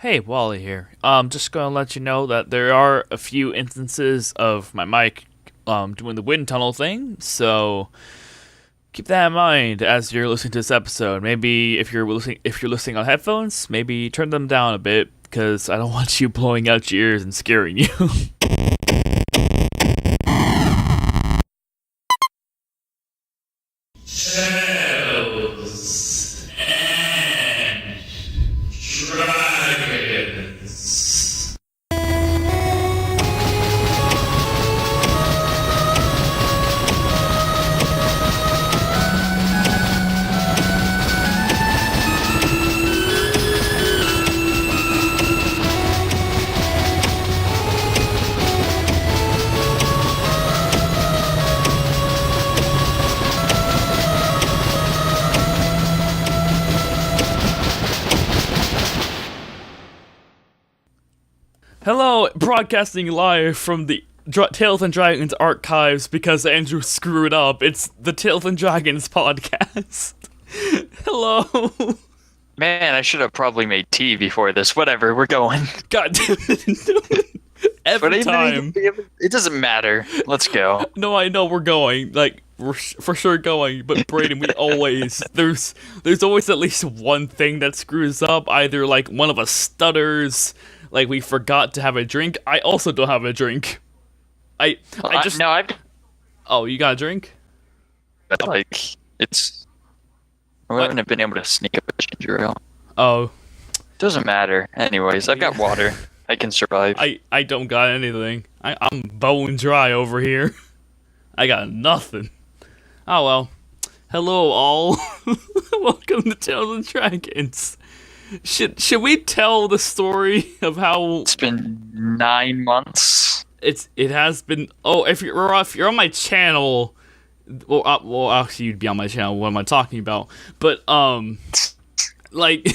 Hey, Wally here. Just gonna let you know that there are a few instances of my mic doing the wind tunnel thing, so keep that in mind as you're listening to this episode. Maybe if you're listening on headphones, maybe turn them down a bit because I don't want you blowing out your ears and scaring you. Tales and Dragons. Hello, broadcasting live from the Tales and Dragons archives because Andrew screwed up. It's the Tales and Dragons podcast. Hello. Man, I should have probably made tea before this. Whatever, we're going. God damn it. Every time. It doesn't matter. Let's go. No, I know we're going. Like, we're for sure going. But Brayden, we always... There's always at least one thing that screws up. Either, like, one of us stutters... Like, we forgot to have a drink. I also don't have a drink. I just... No, I've... Oh, you got a drink? Like, it's... I wouldn't have been able to sneak up a ginger ale. Oh. Doesn't matter. Anyways, I've got water. I can survive. I don't got anything. I'm bone dry over here. I got nothing. Oh, well. Hello, all. Welcome to Tales and Dragons. Should we tell the story of how It's been 9 months. it has been? Oh, if you're on my channel, well, actually you'd be on my channel. What am I talking about? But like,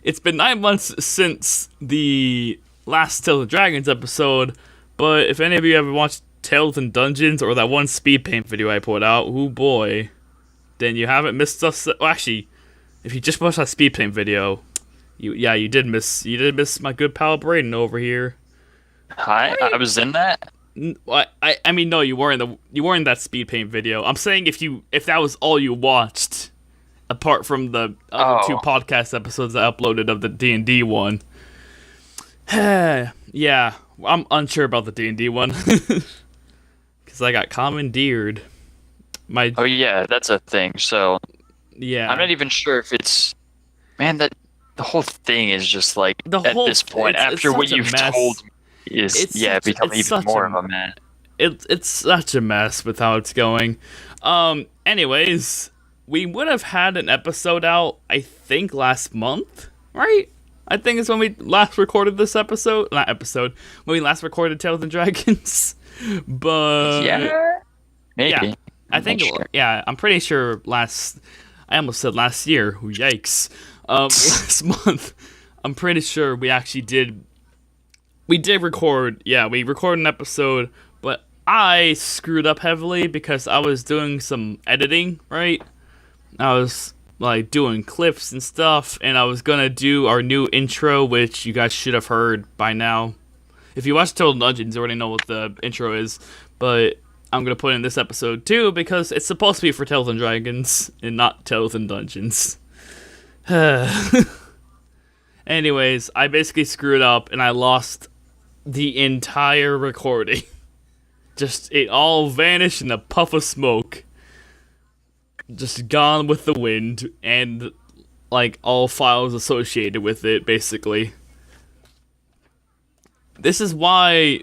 it's been 9 months since the last Tales and Dragons episode. But if any of you ever watched Tales and Dungeons or that one speed paint video I put out, oh boy, then you haven't missed us. Well, actually, if you just watched that speed paint video. You did miss my good pal Brayden over here. Hi, I was in that. I mean, no, you weren't in that speed paint video. I'm saying if that was all you watched, apart from the other two podcast episodes I uploaded of the D&D one. Yeah, I'm unsure about the D&D one because I got commandeered. Oh yeah, that's a thing. So yeah, I'm not even sure if it's. Man, that the whole thing is just like at this point after what you've told me is becoming even more of a mess. It's such a mess with how it's going. Anyways, we would have had an episode out, I think, last month, right? I think it's when we last recorded this episode. Not episode. When we last recorded Tales and Dragons. But yeah, maybe. Yeah, I think. Sure. Yeah, I'm pretty sure last. I almost said last year. Yikes. Last month, I'm pretty sure we actually did. We did record. Yeah, we recorded an episode, but I screwed up heavily because I was doing some editing. Right, I was like doing clips and stuff, and I was gonna do our new intro, which you guys should have heard by now. If you watch Total Dungeons, you already know what the intro is, but I'm gonna put in this episode too because it's supposed to be for Tales and Dragons and not Tales and Dungeons. Anyways, I basically screwed up and I lost the entire recording. Just, it all vanished in a puff of smoke. Just gone with the wind and, like, all files associated with it, basically. This is why,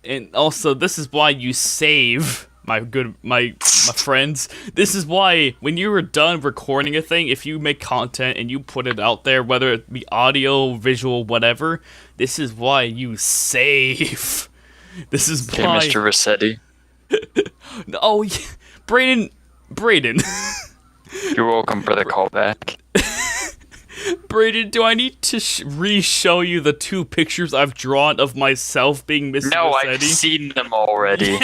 and also, this is why you save... my friends. This is why when you were done recording a thing, if you make content and you put it out there, whether it be audio, visual, whatever, this is why you save. This is Okay, why. Mr. Rossetti. Oh, yeah. Brayden. You're welcome for the callback. Brayden, do I need to re-show you the two pictures I've drawn of myself being Mr. No, Rossetti? I've seen them already.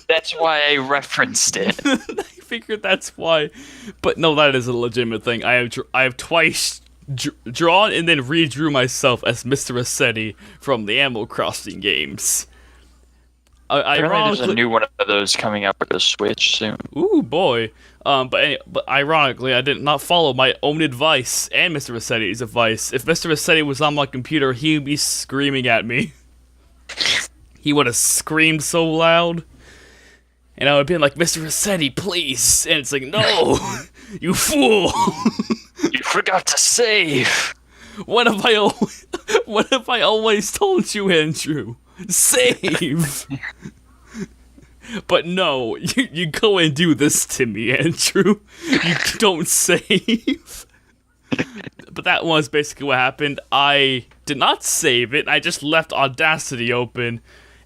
That's why I referenced it. I figured that's why. But no, that is a legitimate thing. I have twice drawn and then redrew myself as Mr. Rossetti from the Animal Crossing games. Apparently there's a new one of those coming up with the Switch soon. Ooh, boy. But ironically, I did not follow my own advice and Mr. Rossetti's advice. If Mr. Rossetti was on my computer, he would be screaming at me. He would have screamed so loud. And I would have been like, Mr. Rossetti, please. And it's like, no, you fool. You forgot to save. What have I always told you, Andrew? Save. But no, you go and do this to me, Andrew. You don't save. But that was basically what happened. I did not save it. I just left Audacity open.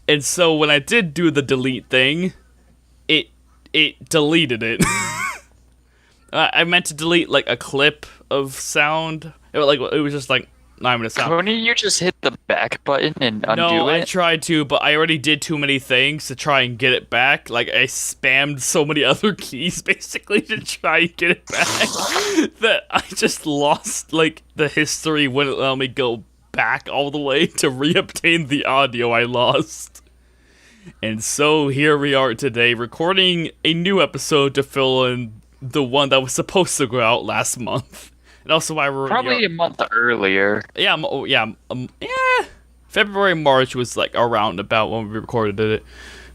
And so when I did do the delete thing, it deleted it. I meant to delete like a clip of sound. It was just like not even a sound. Couldn't you just hit the back button and undo it? No, I tried to, but I already did too many things to try and get it back. Like I spammed so many other keys basically to try and get it back that I just lost like the history wouldn't allow me go back all the way to reobtain the audio I lost. And so here we are today recording a new episode to fill in the one that was supposed to go out last month. And also why we're probably a month earlier. Yeah, February, March was like around about when we recorded it.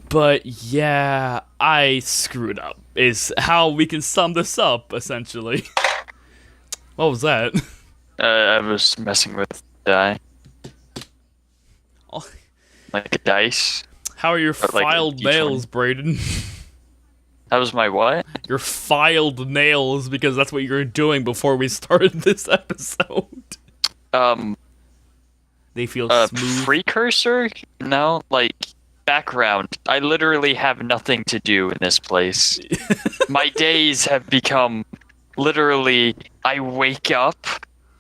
But yeah, I screwed up is how we can sum this up, essentially. What was that? I was messing with die. Oh. Like a dice. How are your filed nails, Brayden? That was my what? Your filed nails, because that's what you were doing before we started this episode. They feel smooth. Precursor? No, like background. I literally have nothing to do in this place. My days have become literally I wake up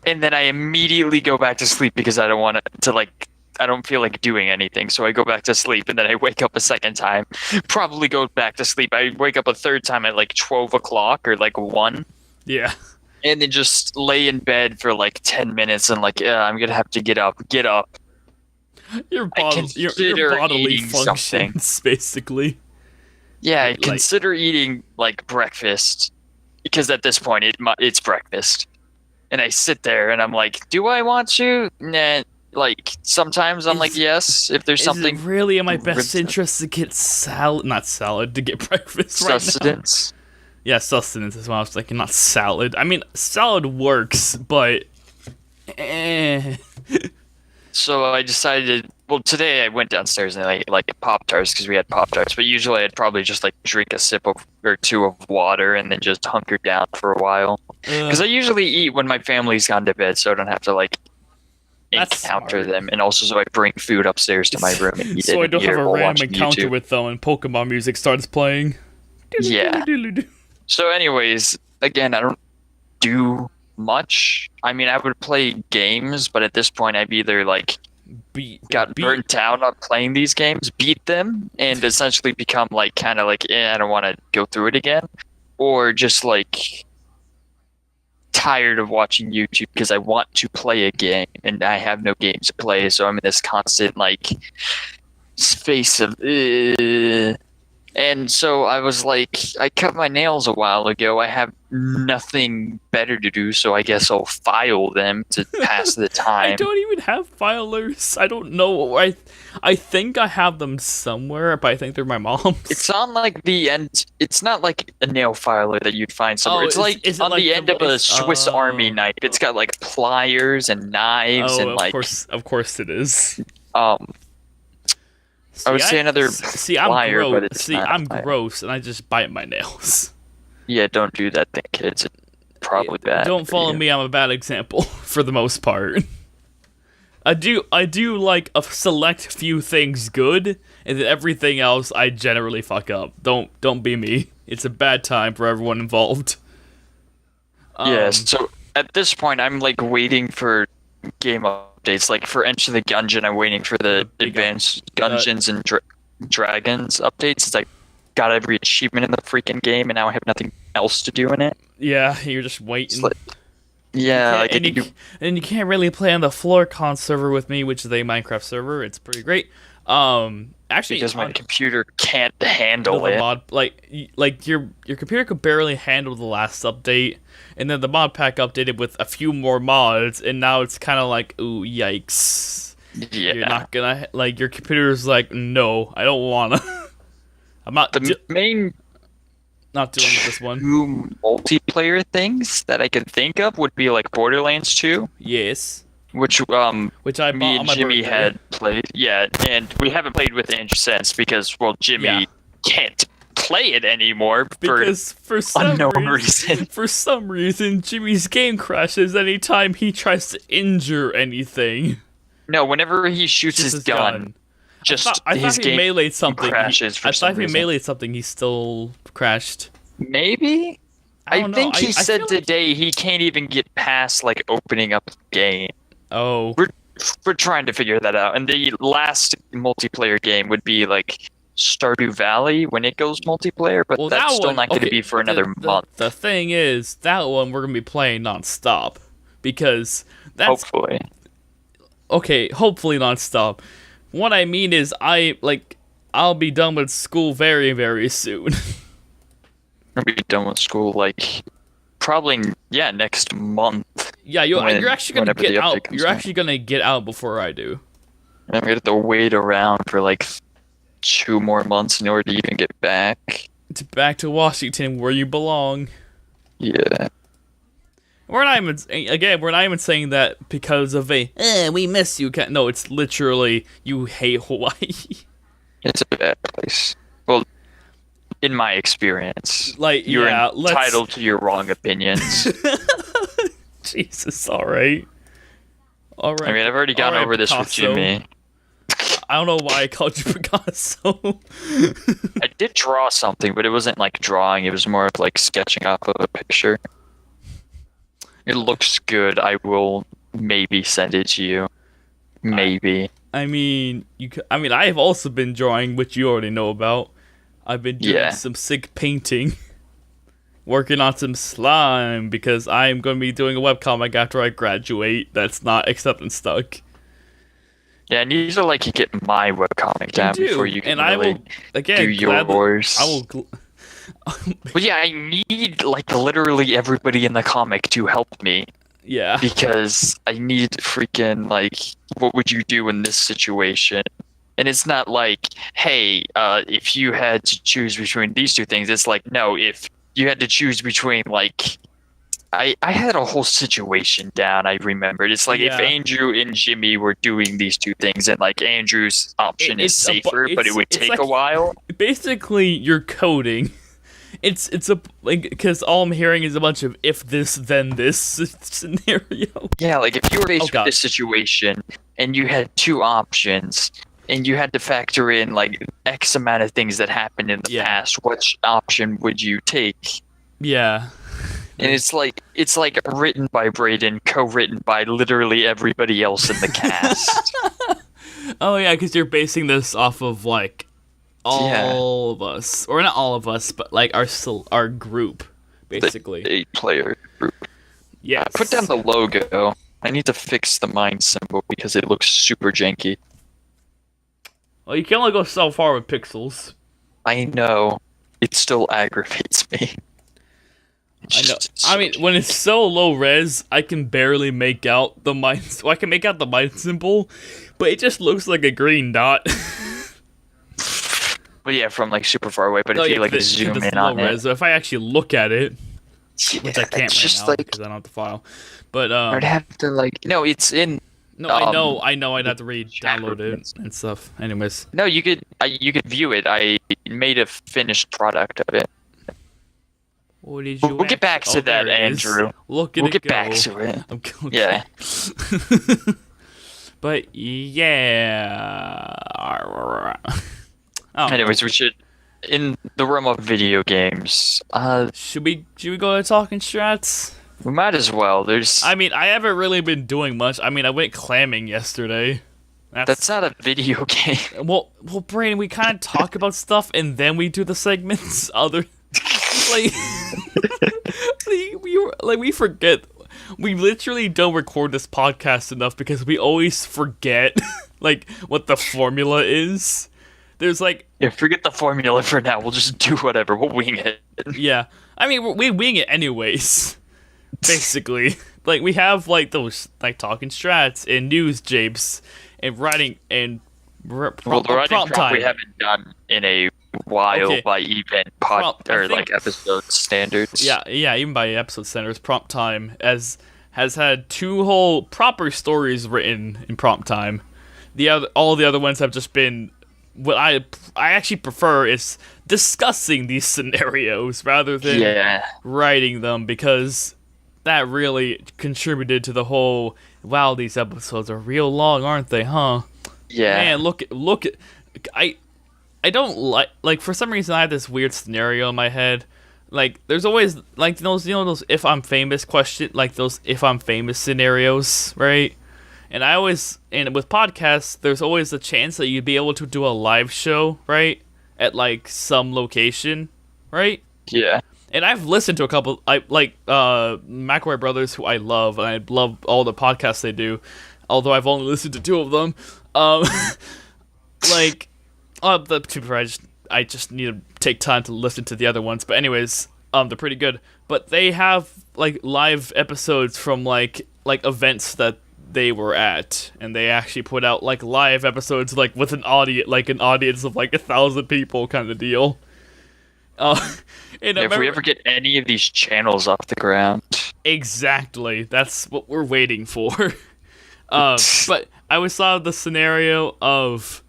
and then I immediately go back to sleep because I don't want to like I don't feel like doing anything, so I go back to sleep, and then I wake up a second time, probably go back to sleep. I wake up a third time at like 12 o'clock or like 1. Yeah. And then just lay in bed for like 10 minutes and like, yeah, I'm going to have to get up. Your bodily functions, basically. Yeah, I consider eating like breakfast, because at this point it's breakfast. And I sit there and I'm like, do I want to? Nah. Like, sometimes I'm like, yes, if there's something... Is it really in my best interest to get to get breakfast sustenance? Right now? Yeah, sustenance is what I was thinking, not salad. I mean, salad works, but... So I decided... Well, today I went downstairs and I like Pop-Tarts, because we had Pop-Tarts, but usually I'd probably just like drink a sip or two of water and then just hunker down for a while. Because I usually eat when my family's gone to bed, so I don't have to like... encounter them, and also so I bring food upstairs to my room and eat so it. I don't have a random encounter with them and Pokemon music starts playing. Yeah. So anyways, again, I don't do much. I mean, I would play games, but at this point I've either like got burnt out on playing these games, beat them, and essentially become like kind of like, I don't want to go through it again, or just like tired of watching YouTube because I want to play a game and I have no games to play, so I'm in this constant like space of and so I was like, I cut my nails a while ago. I have nothing better to do, so I guess I'll file them to pass the time. I don't even have filers. I don't know. I think I have them somewhere, but I think they're my mom's. It's on like the end. It's not like a nail filer that you'd find somewhere. It's like on like the end of a Swiss Army knife. It's got like pliers and knives and like. Of course it is. I would say another plier, but it's not. I'm gross, and I just bite my nails. Yeah, don't do that thing, kids. It's probably bad. Don't follow me. I'm a bad example for the most part. I do like a select few things good, and then everything else I generally fuck up. Don't be me. It's a bad time for everyone involved. Yes. So at this point, I'm like waiting for game updates. Like for Enter the Gungeon, I'm waiting for the advanced Dungeons and Dragons updates. It's like got every achievement in the freaking game, and now I have nothing else to do in it. Yeah, you're just waiting. Yeah, like and you can't really play on the FloorCon server with me, which is a Minecraft server. It's pretty great. Actually, because my computer can't handle the it. mod, like your computer could barely handle the last update, and then the mod pack updated with a few more mods, and now it's kind of like, ooh, yikes. Yeah. You're not gonna, like, your computer's like, no, I don't wanna. I'm not main not doing this one. Two multiplayer things that I can think of would be like Borderlands 2. Yes. Which I bought me on and my Jimmy birthday. had played. Yeah, and we haven't played with Andrew since because, well, Jimmy can't play it anymore because for some unknown reason. For some reason, Jimmy's game crashes anytime he tries to injure anything. No, whenever he shoots his gun. I thought he meleeed something. Crashes for some reason. He meleeed something. He still crashed. Maybe. I think he said today he can't even get past like opening up the game. Oh. We're trying to figure that out. And the last multiplayer game would be like Stardew Valley when it goes multiplayer, but that's still not going to be for another month. The thing is, that one we're going to be playing nonstop because that's hopefully. Okay, hopefully nonstop. What I mean is, I'll be done with school very, very soon. I'll be done with school, like, probably, next month. Yeah, you're actually gonna get out. You're actually gonna get out before I do. And I'm gonna have to wait around for, like, 2 more months in order to even get back. Back to Washington, where you belong. Yeah. We're not even saying that because of we miss you. No, it's literally you hate Hawaii. It's a bad place. Well, in my experience, like you're entitled to your wrong opinions. Jesus, all right. I mean, I've already gone over this Picasso. with Jimmy. I don't know why I called you Picasso. I did draw something, but it wasn't like drawing. It was more of like sketching off of a picture. It looks good. I will maybe send it to you. Maybe. I mean, I have also been drawing, which you already know about. I've been doing some sick painting. Working on some slime, because I'm going to be doing a webcomic after I graduate that's not acceptance stuck. Yeah, and these are like you get my webcomic down before you can do yours. I will... But yeah, I need like literally everybody in the comic to help me. Yeah. Because I need freaking like, what would you do in this situation? And it's not like, hey, if you had to choose between these two things, it's like, no, if you had to choose between like, I had a whole situation down. I remembered. It's like if Andrew and Jimmy were doing these two things, and like Andrew's option is safer, but it would take a while. Basically, you're coding. It's because all I'm hearing is a bunch of if this then this scenario. Yeah, like if you were faced with this situation and you had 2 options and you had to factor in like X amount of things that happened in the past, which option would you take? Yeah. And it's like written by Brayden, co-written by literally everybody else in the cast. Oh yeah, because you're basing this off of like all of us, or not all of us, but like our group, basically. The 8-player group. Yeah. Put down the logo. I need to fix the mine symbol because it looks super janky. Well, you can only go so far with pixels. I know. It still aggravates me. I know. I mean, when it's so low res, I can barely make out the mine. Well, I can make out the mine symbol, but it just looks like a green dot. But yeah, from like super far away. But if you like zoom in on it, so if I actually look at it, which I can't right now because I don't have the file. But I'd have to like it's in. No, I know. I'd have to download it and stuff. Anyways, no, you could view it. I made a finished product of it. We'll get back to that, Andrew. We'll get back to it. Okay. Yeah. But yeah. Anyways, we should, in the realm of video games, should we go to talking strats? We might as well. I mean, I haven't really been doing much. I mean, I went clamming yesterday. That's not a video game. Well, Brayden, we kind of talk about stuff and then we do the segments. We forget. we literally don't record this podcast enough because we always forget like what the formula is. There's like forget the formula for now. We'll just do whatever. We'll wing it. Yeah, I mean we wing it anyways. Basically, like we have like those like talking strats and news japes and writing and the writing prompt time we haven't done in a while by even episode standards. Yeah, even by episode standards, prompt time has had 2 whole proper stories written in prompt time. All the other ones have just been what I actually prefer is discussing these scenarios rather than writing them, because that really contributed to the whole, wow, these episodes are real long, aren't they, huh? Yeah. Man, look at I don't like for some reason I have this weird scenario in my head. Like there's always like those those if I'm famous those if I'm famous scenarios, right? And with podcasts, there's always a chance that you'd be able to do a live show, right? At like some location, right? Yeah. And I've listened to a couple, McElroy Brothers, who I love, and I love all the podcasts they do, although I've only listened to 2 of them. I just need to take time to listen to the other ones. But anyways, they're pretty good. But they have like live episodes from like events that they were at, and they actually put out like live episodes like with an audience of like 1,000 people kind of deal. If we ever get any of these channels off the ground, exactly, that's what we're waiting for. But I saw the scenario of,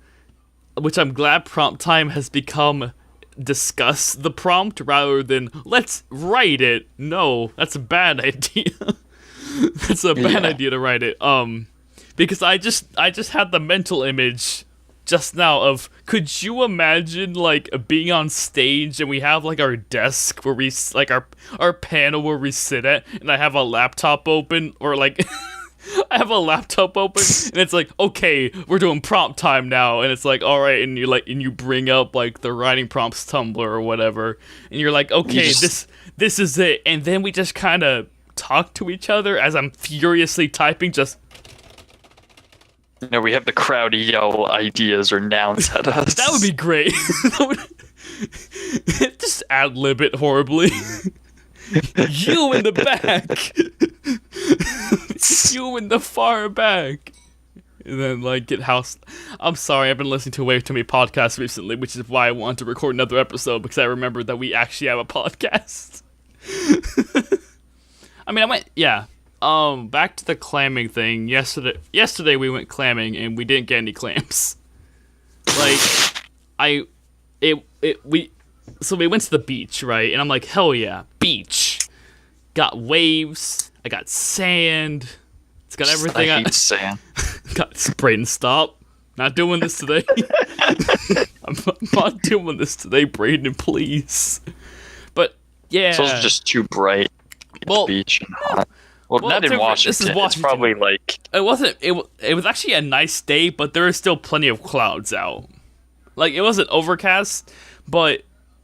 which I'm glad prompt time has become, discuss the prompt rather than let's write it. No, that's a bad idea. That's a bad idea to write it. Because I just had the mental image just now of, could you imagine like being on stage and we have like our desk where we like our panel where we sit at, and I have a laptop open, or like I have a laptop open and it's like, okay, we're doing prompt time now, and it's like, all right, and you bring up like the writing prompts Tumblr or whatever, and you're like, okay, this is it, and then we just kind of talk to each other as I'm furiously typing, just. No, we have the crowd yell ideas or nouns at us. That would be great. Just ad-lib it horribly. You in the back. You in the far back. And then, like, get house. I'm sorry, I've been listening to way too many podcasts recently, which is why I wanted to record another episode, because I remembered that we actually have a podcast. I mean, back to the clamming thing. Yesterday we went clamming and we didn't get any clams. Like, so we went to the beach, right? And I'm like, hell yeah, beach. Got waves. I got sand. It's got everything. I hate sand. Got sprayed and stop. Not doing this today. I'm not doing this today, Braden, please. But yeah, it's also just too bright. The beach and hot. Well, not in Washington. This is Washington. It's probably like it wasn't. It was actually a nice day, but there is still plenty of clouds out. Like, it wasn't overcast, and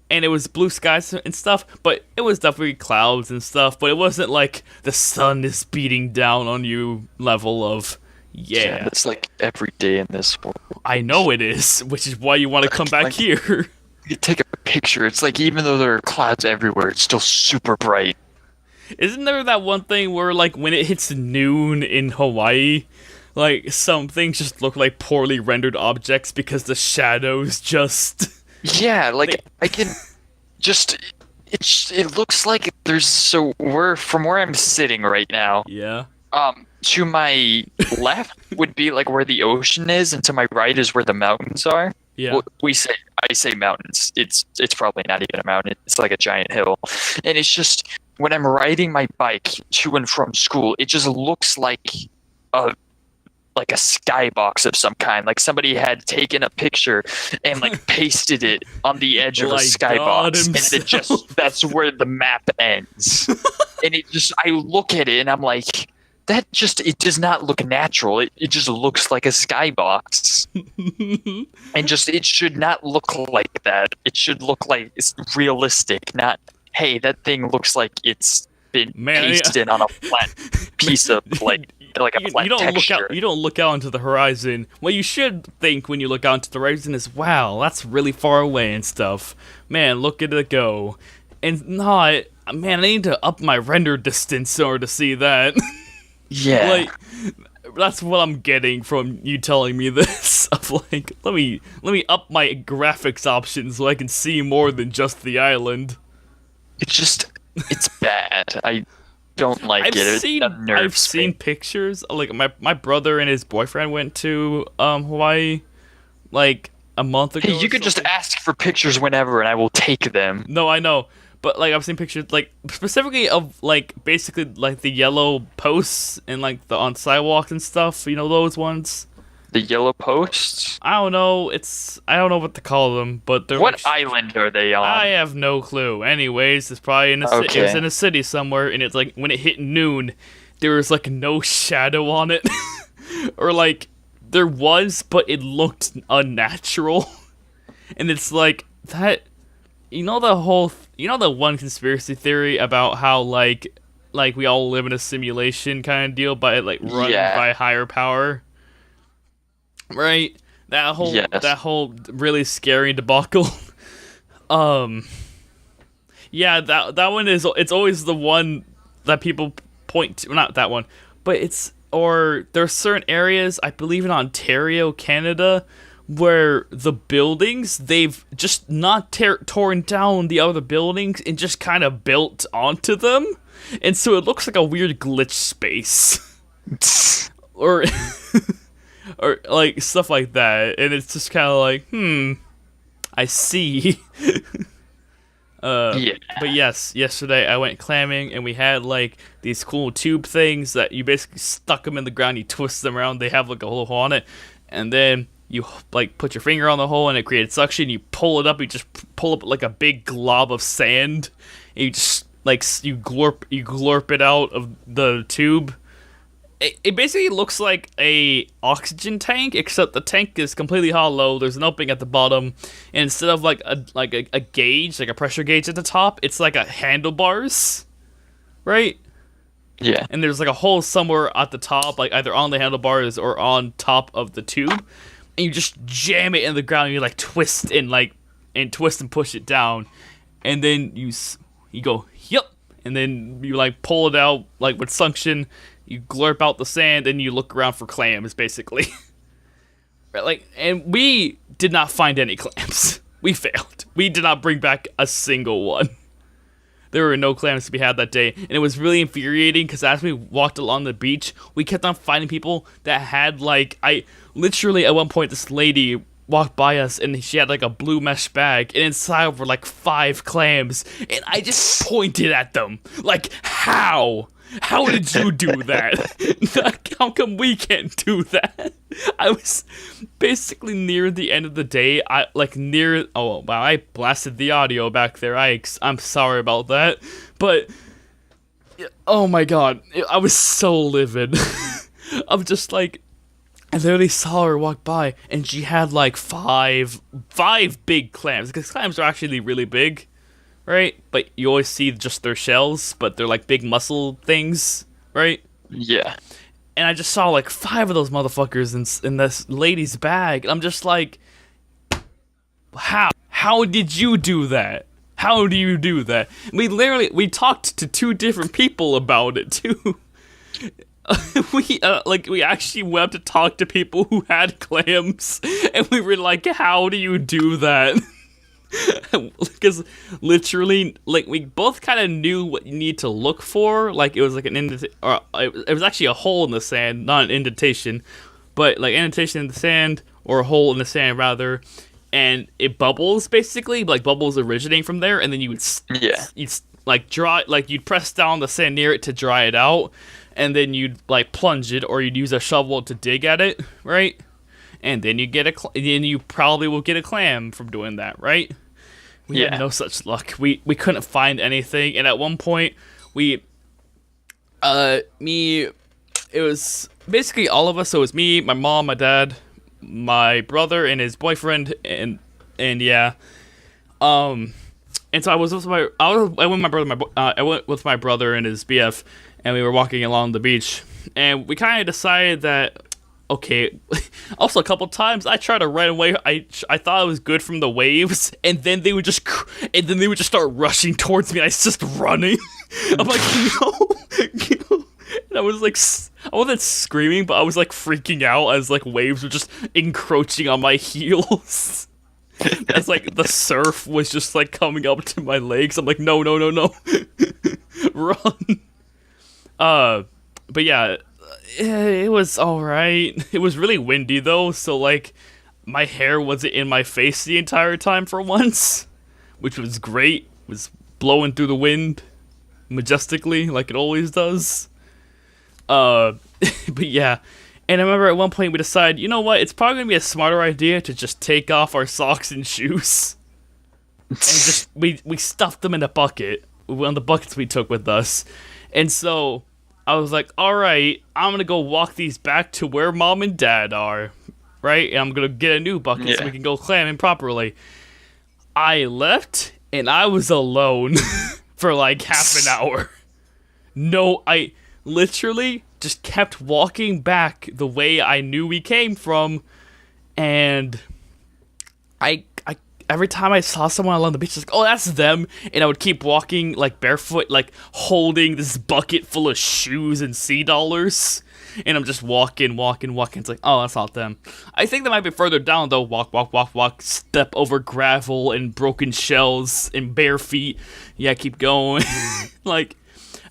it was blue skies and stuff, but it was definitely clouds and stuff. But it wasn't like the sun is beating down on you level of yeah. It's like every day in this world. I know it is, which is why you want to come back here. You take a picture. It's like, even though there are clouds everywhere, it's still super bright. Isn't there that one thing where, like, when it hits noon in Hawaii, like, some things just look like poorly rendered objects because the shadows just... Yeah, like, I can just... It looks like there's... So, from where I'm sitting right now... Yeah. To my left would be, like, where the ocean is, and to my right is where the mountains are. Yeah. Well, I say mountains. It's probably not even a mountain. It's like a giant hill. And it's just... When I'm riding my bike to and from school, it just looks like a skybox of some kind. Like somebody had taken a picture and like pasted it on the edge of a skybox, and that's where the map ends. And I look at it and I'm like, it does not look natural. It just looks like a skybox. And it should not look like that. It should look like it's realistic, not, hey, that thing looks like it's been pasted on a flat piece of like a flat texture. You don't look out into the horizon. What you should think when you look out into the horizon is, wow, that's really far away and stuff. Man, look at it go. And not, man, I need to up my render distance in order to see that. Yeah. Like, that's what I'm getting from you telling me this. Of like, let me up my graphics options so I can see more than just the island. It's bad. I don't like I've seen pictures. Like my brother and his boyfriend went to Hawaii like a month ago. Hey, you could just ask for pictures whenever, and I will take them. No, I know. But, like, I've seen pictures, like, specifically of, like, basically, like, the yellow posts and, like, on sidewalks and stuff. You know those ones? The yellow posts? I don't know. I don't know what to call them, but they're What island are they on? I have no clue. Anyways, it's probably in a city. It was in a city somewhere, and it's, like, when it hit noon, there was, like, no shadow on it. Or, like, there was, but it looked unnatural. And it's, like, that... You know the one conspiracy theory about how like we all live in a simulation kind of deal, but like run by higher power, right? That whole really scary debacle. Yeah, that one is. It's always the one that people point to. Not that one, but there's certain areas, I believe in Ontario, Canada, where the buildings, they've just not torn down the other buildings and just kind of built onto them. And so it looks like a weird glitch space. or like stuff like that. And it's just kind of like, I see. Yeah. But yes, yesterday I went clamming and we had like these cool tube things that you basically stuck them in the ground, you twist them around, they have like a little hole on it, and then you like put your finger on the hole and it created suction. You pull it up. You just pull up like a big glob of sand. And you just like you glorp it out of the tube. It basically looks like a oxygen tank, except the tank is completely hollow. There's an opening at the bottom, and instead of like a gauge, like a pressure gauge at the top, it's like a handlebars, right? Yeah. And there's like a hole somewhere at the top, like either on the handlebars or on top of the tube. And you just jam it in the ground, and you like twist and push it down, and then you go yep, and then you like pull it out like with suction, you glurp out the sand, and you look around for clams basically. Right, like, and we did not find any clams. We failed. We did not bring back a single one. There were no clams to be had that day, and it was really infuriating because as we walked along the beach, we kept on finding people that had like literally at one point this lady walked by us and she had like a blue mesh bag and inside were like 5 clams, and I just pointed at them like, how did you do that? How come we can't do that? I was basically near the end of the day. I blasted the audio back there. I'm sorry about that, but oh my god, I was so livid. I'm just like, I literally saw her walk by, and she had like five big clams, because clams are actually really big, right? But you always see just their shells, but they're like big muscle things, right? Yeah. And I just saw like 5 of those motherfuckers in this lady's bag, and I'm just like, how did you do that? How do you do that? We talked to 2 different people about it too. We actually went to talk to people who had clams, and we were like, how do you do that? Because literally, like, we both kind of knew what you need to look for. Like, it was like it was actually a hole in the sand, not an indentation, but like indentation in the sand, or a hole in the sand rather, and it bubbles basically, like bubbles originating from there, and then you'd like dry, like you'd press down the sand near it to dry it out, and then you'd like plunge it, or you'd use a shovel to dig at it, right? And then you probably will get a clam from doing that, right? We had no such luck. We couldn't find anything, and at one point it was basically all of us. So it was me, my mom, my dad, my brother, and his boyfriend, and yeah, And so I went with my brother and his BF, and we were walking along the beach, and we kind of decided that, okay. Also, a couple times I tried to run away. I thought it was good from the waves, and then they would just start rushing towards me. And I was just running. I'm like, no. And I was like, I wasn't screaming, but I was like freaking out as like waves were just encroaching on my heels. As like the surf was just like coming up to my legs. I'm like, no, run. But yeah, it was alright. It was really windy though, so like my hair wasn't in my face the entire time for once, which was great. It was blowing through the wind majestically like it always does. But yeah. And I remember at one point we decided, you know what, it's probably going to be a smarter idea to just take off our socks and shoes. And just, we stuffed them in a bucket, one of the buckets we took with us. And so I was like, alright, I'm going to go walk these back to where mom and dad are, right? And I'm going to get a new bucket so we can go clamming properly. I left, and I was alone for like half an hour. No, I literally just kept walking back the way I knew we came from, and I every time I saw someone along the beach, I was like, oh, that's them, and I would keep walking like barefoot, like holding this bucket full of shoes and $dollars, and I'm just walking. It's like, oh, that's not them. I think they might be further down though. Walk, step over gravel and broken shells and bare feet. Yeah, keep going. Like,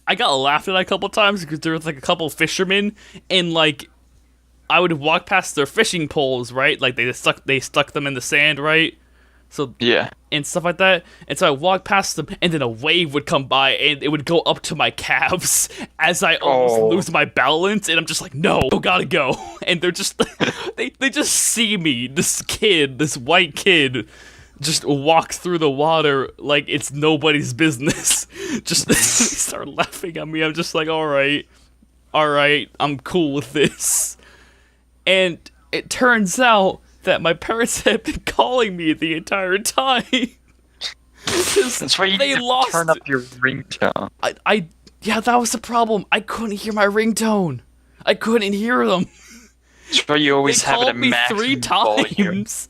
I got laughed at a couple times because there was like a couple fishermen, and like I would walk past their fishing poles, right? Like they stuck them in the sand, right? So yeah, and stuff like that. And so I walked past them, and then a wave would come by, and it would go up to my calves as I almost lose my balance. And I'm just like, no, gotta go. And they're just they just see me, this white kid, just walks through the water like it's nobody's business. Just they start laughing at me. I'm just like, all right, I'm cool with this. And it turns out that my parents had been calling me the entire time. That's why you need to turn up your ringtone. Yeah, that was the problem. I couldn't hear my ringtone. I couldn't hear them. That's why you always have it at max volume. They called me 3 times.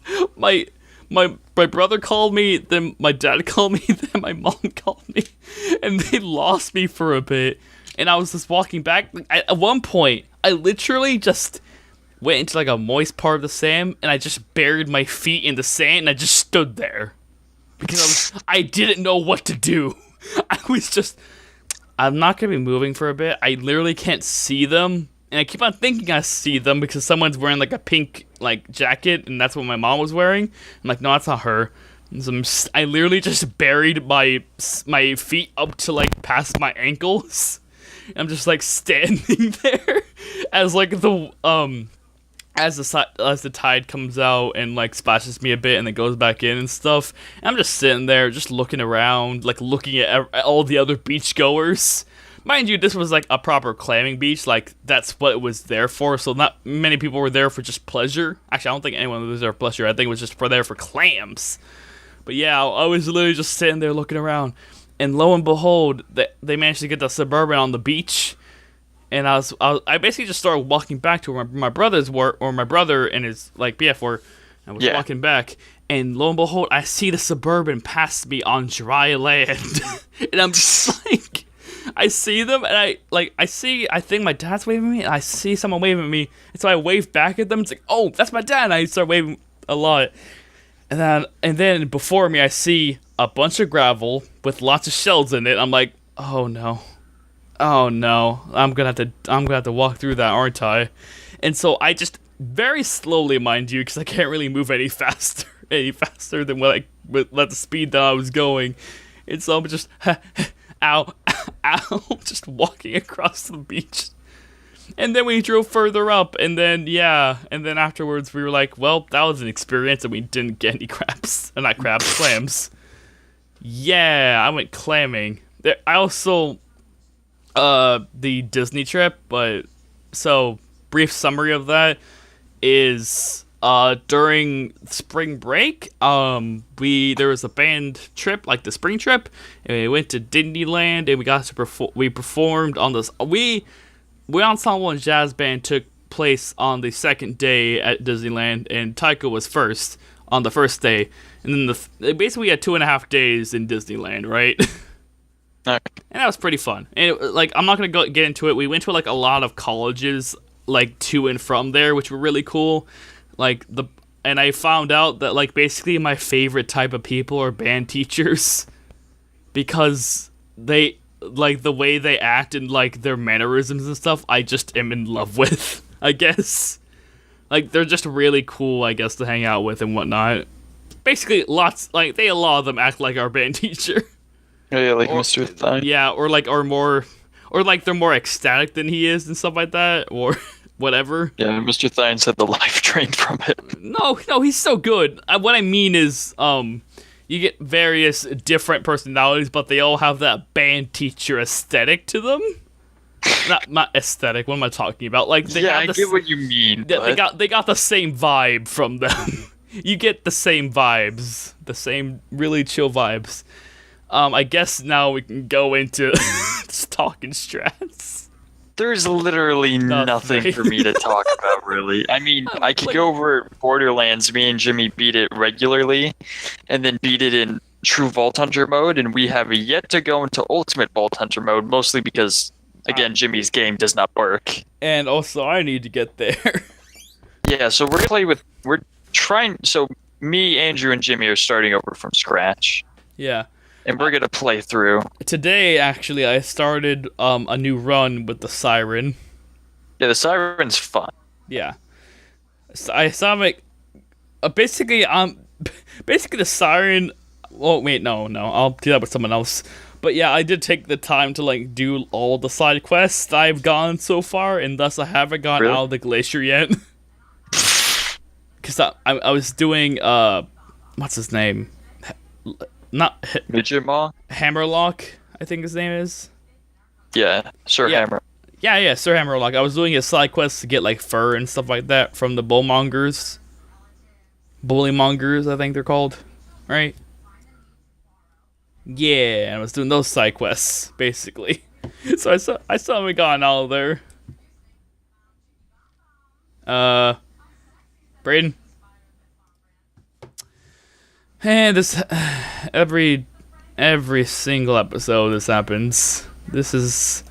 My brother called me, then my dad called me, then my mom called me, and they lost me for a bit. And I was just walking back. At one point, I literally just went into like a moist part of the sand, and I just buried my feet in the sand, and I just stood there because I didn't know what to do. I'm not gonna be moving for a bit. I literally can't see them. And I keep on thinking I see them because someone's wearing like a pink like jacket, and that's what my mom was wearing. I'm like, no, that's not her. So I literally just buried my feet up to like past my ankles. I'm just like standing there as like as the tide comes out and like splashes me a bit and then goes back in and stuff. And I'm just sitting there, just looking around, like looking at all the other beachgoers. Mind you, this was like a proper clamming beach, like that's what it was there for, so not many people were there for just pleasure. Actually, I don't think anyone was there for pleasure, I think it was just there for clams. But yeah, I was literally just sitting there looking around, and lo and behold, they managed to get the Suburban on the beach, and I basically just started walking back to where my brothers were, or my brother and his like BF were, and I was walking back, and lo and behold, I see the Suburban pass me on dry land, and I'm just like, I see them, and I think my dad's waving at me, and I see someone waving at me, and so I wave back at them. It's like, oh, that's my dad, and I start waving a lot. And then before me, I see a bunch of gravel with lots of shells in it. I'm like, oh no, I'm gonna have to walk through that, aren't I? And so I just very slowly, mind you, because I can't really move any faster than what the speed that I was going. And so I'm just ow, just walking across the beach. And then we drove further up, and then afterwards we were like, well, that was an experience, and we didn't get any crabs. Not crabs, clams. Yeah, I went clamming. I also, the Disney trip, but, so, brief summary of that is, during spring break, there was a band trip, like the spring trip, and we went to Disneyland, and we got to we performed on this. We ensemble and jazz band took place on the second day at Disneyland, and Taiko was first on the first day, and then basically we had 2.5 days in Disneyland, right? And that was pretty fun. And I'm not gonna get into it. We went to like a lot of colleges, like to and from there, which were really cool. And I found out that like basically my favorite type of people are band teachers, because they like the way they act and like their mannerisms and stuff. I just am in love with, I guess. Like they're just really cool, I guess, to hang out with and whatnot. Basically, a lot of them act like our band teacher. Yeah, like Mr. Thine. Yeah, or they're more ecstatic than he is and stuff like that, or whatever. Yeah, Mr. Thine said the life drained from it. No, he's so good. What I mean is, you get various different personalities, but they all have that band teacher aesthetic to them. Not aesthetic. What am I talking about? Like, I get what you mean. They got the same vibe from them. You get the same vibes, the same really chill vibes. I guess now we can go into just talking strats. There's literally nothing for me to talk about, really. I mean, I could go over Borderlands. Me and Jimmy beat it regularly, and then beat it in true Vault Hunter mode, and we have yet to go into Ultimate Vault Hunter mode, mostly because, again, Jimmy's game does not work. And also, I need to get there. Yeah, so so me, Andrew, and Jimmy are starting over from scratch. Yeah. And we're going to play through. Today, actually, I started a new run with the Siren. Yeah, the Siren's fun. Yeah. I saw basically the Siren. Oh wait, no, I'll do that with someone else. But yeah, I did take the time to like do all the side quests I've gone so far, and thus I haven't gone out of the glacier yet. Because I was doing what's his name? Not Midget Maw? Hammerlock, I think his name is. Yeah, Sir Hammer. Yeah, Sir Hammerlock. I was doing his side quests to get like fur and stuff like that from the bullmongers. Bullymongers, I think they're called. Right? Yeah, I was doing those side quests, basically. So I saw him gone out of there. Brayden? And this every single episode this happens. This is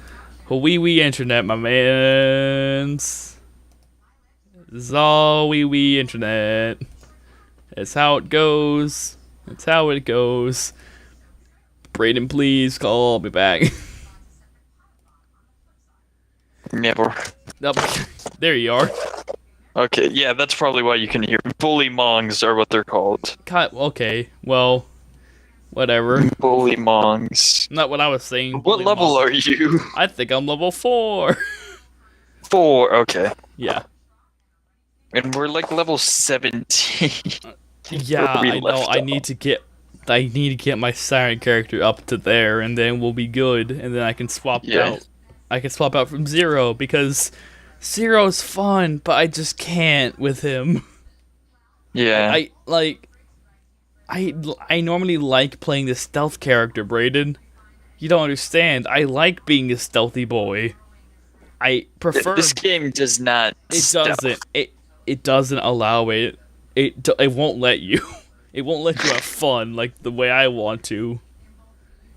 a wee internet, my mans. This is all wee internet. That's how it goes. That's how it goes. Brayden, please call me back. Never. Nope. There you are. Okay, yeah, that's probably why you can hear. Bullymongs are what they're called. Okay, well, whatever. Bullymongs. Not what I was saying. What level are you? I think I'm level 4. 4, okay. Yeah. And we're like level 17. Yeah, I know. I need to get my Siren character up to there, and then we'll be good. And then I can swap out. I can swap out from Zero, because Zero's fun, but I just can't with him. Yeah. I normally like playing the stealth character, Brayden. You don't understand. I like being a stealthy boy. I prefer. This game does not. Doesn't. It doesn't allow it. It won't let you. It won't let you have fun like the way I want to.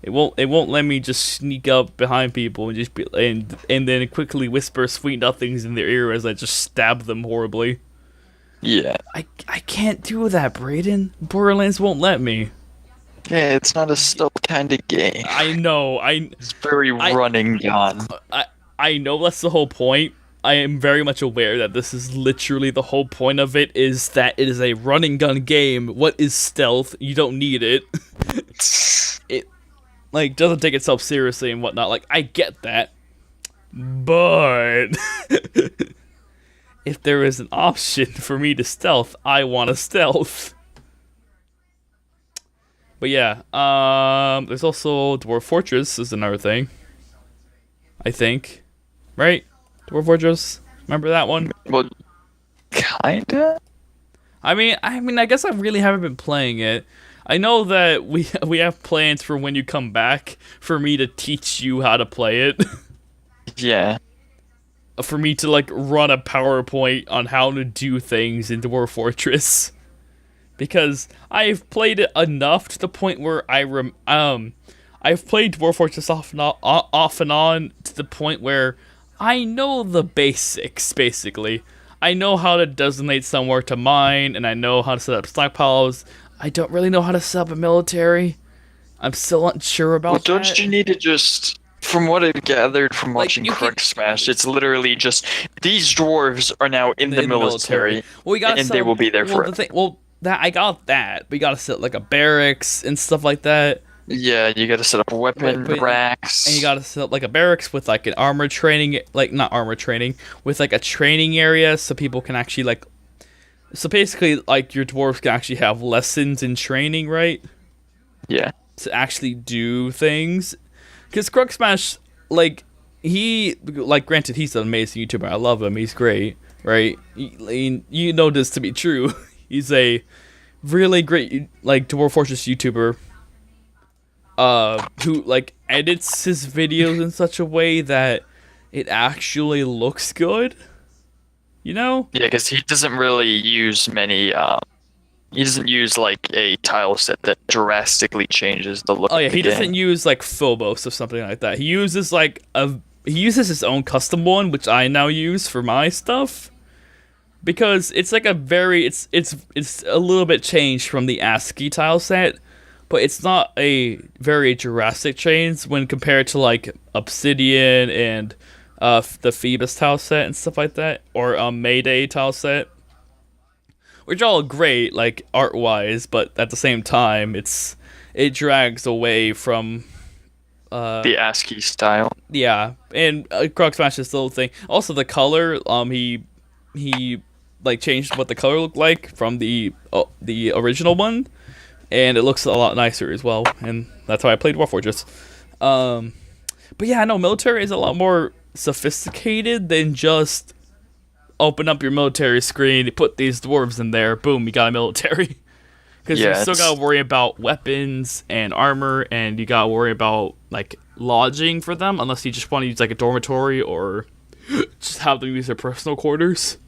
It won't let me just sneak up behind people and just and then quickly whisper sweet nothings in their ear as I just stab them horribly. Yeah. I can't do that, Brayden. Borderlands won't let me. Yeah, it's not a stealth kind of game. I know. It's very run and gun. I know that's the whole point. I am very much aware that this is literally the whole point of it, is that it is a run and gun game. What is stealth? You don't need it. It doesn't take itself seriously and whatnot. Like, I get that. But if there is an option for me to stealth, I want to stealth. But yeah, there's also Dwarf Fortress is another thing. I think. Right? Dwarf Fortress? Remember that one? Well, kinda? I guess I really haven't been playing it. I know that we have plans for when you come back for me to teach you how to play it. Yeah. For me to like run a PowerPoint on how to do things in Dwarf Fortress. Because I've played it enough to the point where I've played Dwarf Fortress off and on to the point where I know the basics, basically. I know how to designate somewhere to mine, and I know how to set up stockpiles. I don't really know how to set up a military. I'm still unsure about that. Don't you need to just... From what I've gathered from watching Crux Smash, it's literally just, these dwarves are now in the military, and they will be there forever. I got that. We gotta set like a barracks and stuff like that. Yeah, you gotta set up weapon racks. And you gotta set up like a barracks with like an armor training, with like a training area so people can actually like... So basically, like, your dwarves can actually have lessons in training, right? Yeah. To actually do things. Because Crux Smash, like, granted, he's an amazing YouTuber. I love him. He's great, right? You know this to be true. He's a really great, like, Dwarf Fortress YouTuber who, like, edits his videos in such a way that it actually looks good. You know? Yeah, because he doesn't really use many, he doesn't use, like, a tile set that drastically changes the look of the game. He doesn't use, like, Phobos or something like that. He uses, like, he uses his own custom one, which I now use for my stuff. Because it's, like, it's a little bit changed from the ASCII tile set, but it's not a very drastic change when compared to, like, Obsidian and... the Phoebus tile set and stuff like that, or Mayday tile set, which are all great, like art-wise, but at the same time, it drags away from the ASCII style. Yeah, and Crux Smash is the little thing. Also, the color, he like changed what the color looked like from the original one, and it looks a lot nicer as well. And that's why I played Dwarf Fortress. But yeah, I know military is a lot more sophisticated than just open up your military screen, put these dwarves in there, boom, you got a military. Because you still gotta worry about weapons and armor, and you gotta worry about like lodging for them, unless you just want to use like a dormitory or just have them use their personal quarters.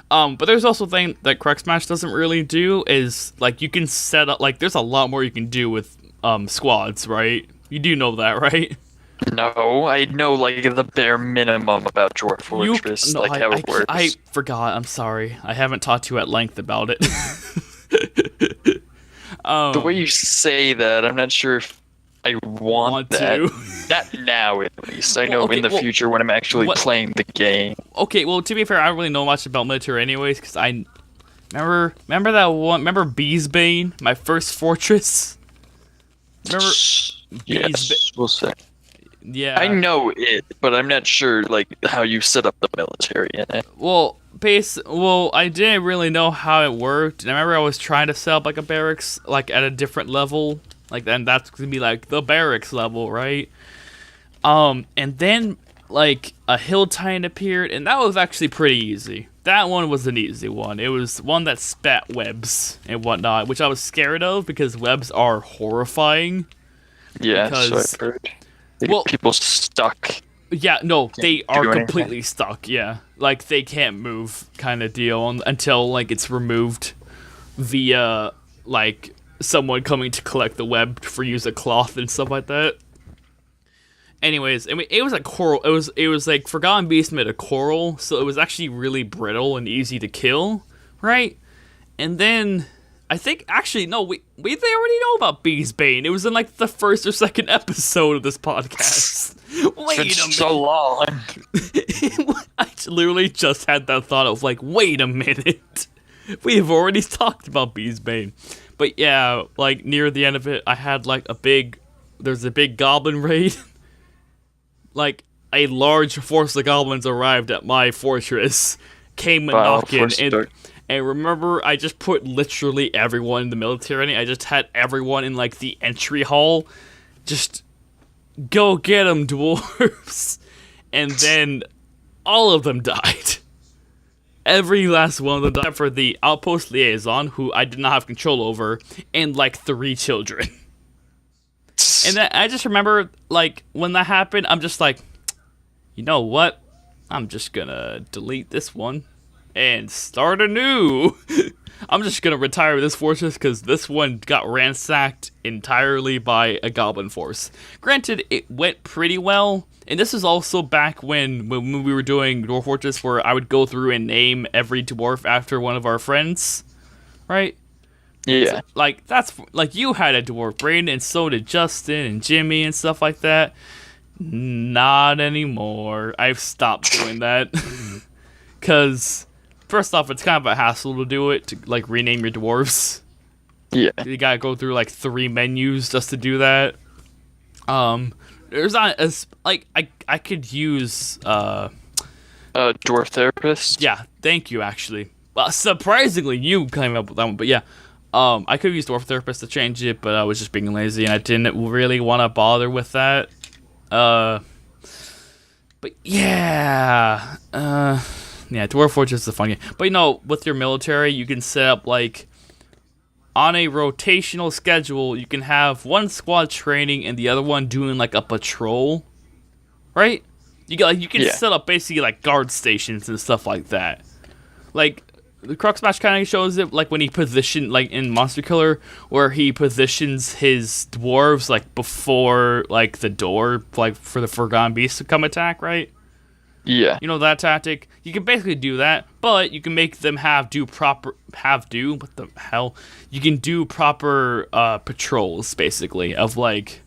But there's also a thing that Crux Smash doesn't really do is like you can set up like there's a lot more you can do with squads, right? You do know that, right? No, I know like the bare minimum about Dwarf Fortress, how it works. I forgot. I'm sorry. I haven't talked to you at length about it. The way you say that, I'm not sure if I want that. Not now, at least. I know in the future when I'm actually playing the game. Okay, well, to be fair, I don't really know much about military anyways, because I remember that one. Remember Beesbane, my first fortress. Remember? Yes, we'll say. Yeah, I know it, but I'm not sure like how you set up the military in it. Well, I didn't really know how it worked. And I remember I was trying to set up like a barracks, like at a different level, like then that's gonna be like the barracks level, right? And then like a hill titan appeared, and that was actually pretty easy. That one was an easy one. It was one that spat webs and whatnot, which I was scared of because webs are horrifying. Yeah, so I've heard. People stuck. Yeah, no, they are completely stuck, yeah. Like, they can't move kind of deal until, like, it's removed via, like, someone coming to collect the web for use a cloth and stuff like that. Anyways, I mean, it was like coral. It was like Forgotten Beast made a coral, so it was actually really brittle and easy to kill, right? And then... I think, actually, no, they already know about Beesbane. It was in, like, the first or second episode of this podcast. Wait a minute. So long. I literally just had that thought of, like, wait a minute. We have already talked about Beesbane. But, yeah, like, near the end of it, I had, like, there's a big goblin raid. Like, a large force of goblins arrived at my fortress, came a knocking, and remember, I just put literally everyone in the military. I just had everyone in, like, the entry hall. Just, go get them, dwarves. And then, all of them died. Every last one of them, except for the outpost liaison, who I did not have control over, and like 3 children. And then I just remember, like, when that happened, I'm just like, you know what? I'm just gonna delete this one and start anew. I'm just gonna retire this fortress because this one got ransacked entirely by a goblin force. Granted, it went pretty well, and this is also back when we were doing Dwarf Fortress, where I would go through and name every dwarf after one of our friends, right? Yeah. So, like, that's like you had a dwarf brain, and so did Justin and Jimmy and stuff like that. Not anymore. I've stopped doing that because. First off, it's kind of a hassle to do it, to, like, rename your dwarves. Yeah. You gotta go through, like, 3 menus just to do that. There's not as, like, I could use, Dwarf Therapist? Yeah, thank you, actually. Well, surprisingly, you came up with that one, but yeah. I could use Dwarf Therapist to change it, but I was just being lazy, and I didn't really want to bother with that. But yeah, yeah, Dwarf Fortress is a fun game. But, you know, with your military, you can set up, like, on a rotational schedule, you can have one squad training and the other one doing, like, a patrol, right? You can set up, basically, like, guard stations and stuff like that. Like, the Crux Match kind of shows it, like, when he positioned, like, in Monster Killer, where he positions his dwarves, like, before, like, the door, like, for the Forgotten Beast to come attack, right? Yeah. You know that tactic? You can basically do that, but you can make them what the hell? You can do proper patrols, basically, of like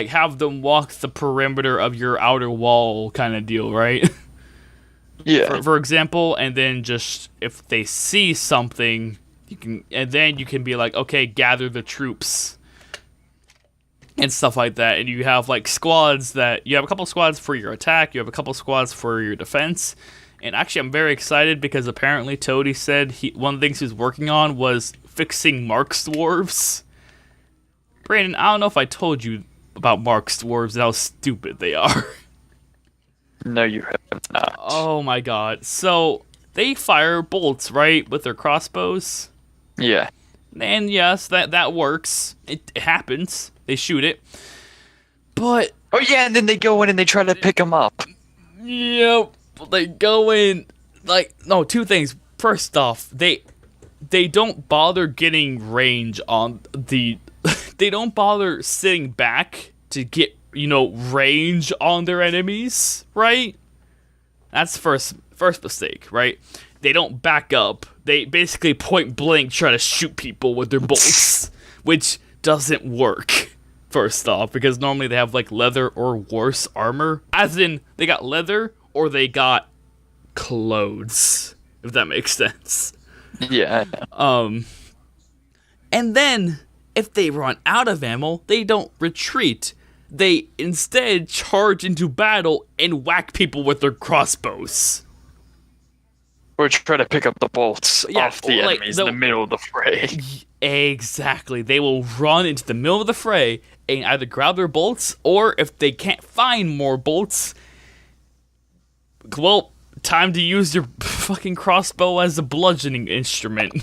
have them walk the perimeter of your outer wall kind of deal, right? Yeah. For example, and then just if they see something, you can be like, okay, gather the troops. And stuff like that, and you have like squads that you have a couple squads for your attack, you have a couple squads for your defense. And actually, I'm very excited because apparently Toady said one of the things he was working on was fixing Mark's dwarves. Brandon, I don't know if I told you about Mark's dwarves and how stupid they are. No, you have not. Oh my god! So they fire bolts, right, with their crossbows. Yeah. And yes, that works. It happens. They shoot it. But... Oh, yeah, and then they go in and they try to pick them up. Yep. They go in... Like, no, 2 things. First off, they don't bother getting range on the... They don't bother sitting back to get, range on their enemies, right? That's first mistake, right? They don't back up. They basically point blank try to shoot people with their bolts, which doesn't work, first off, because normally they have, like, leather or worse armor. As in, they got leather or they got clothes, if that makes sense. Yeah. And then, if they run out of ammo, they don't retreat. They instead charge into battle and whack people with their crossbows. Or try to pick up the bolts off the enemies in the middle of the fray. Exactly. They will run into the middle of the fray and either grab their bolts, or if they can't find more bolts, well, time to use your fucking crossbow as a bludgeoning instrument.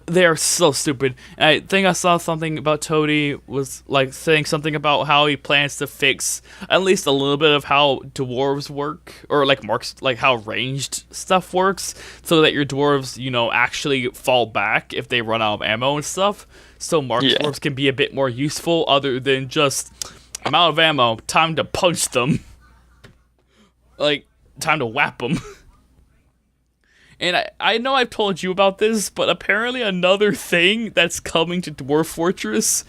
They are so stupid. And I think I saw something about Toady was like saying something about how he plans to fix at least a little bit of how dwarves work, or like Mark's, like how ranged stuff works, so that your dwarves, actually fall back if they run out of ammo and stuff. So Mark's dwarves can be a bit more useful, other than just, I'm out of ammo, time to punch them. Like, time to whap them. And I know I've told you about this, but apparently another thing that's coming to Dwarf Fortress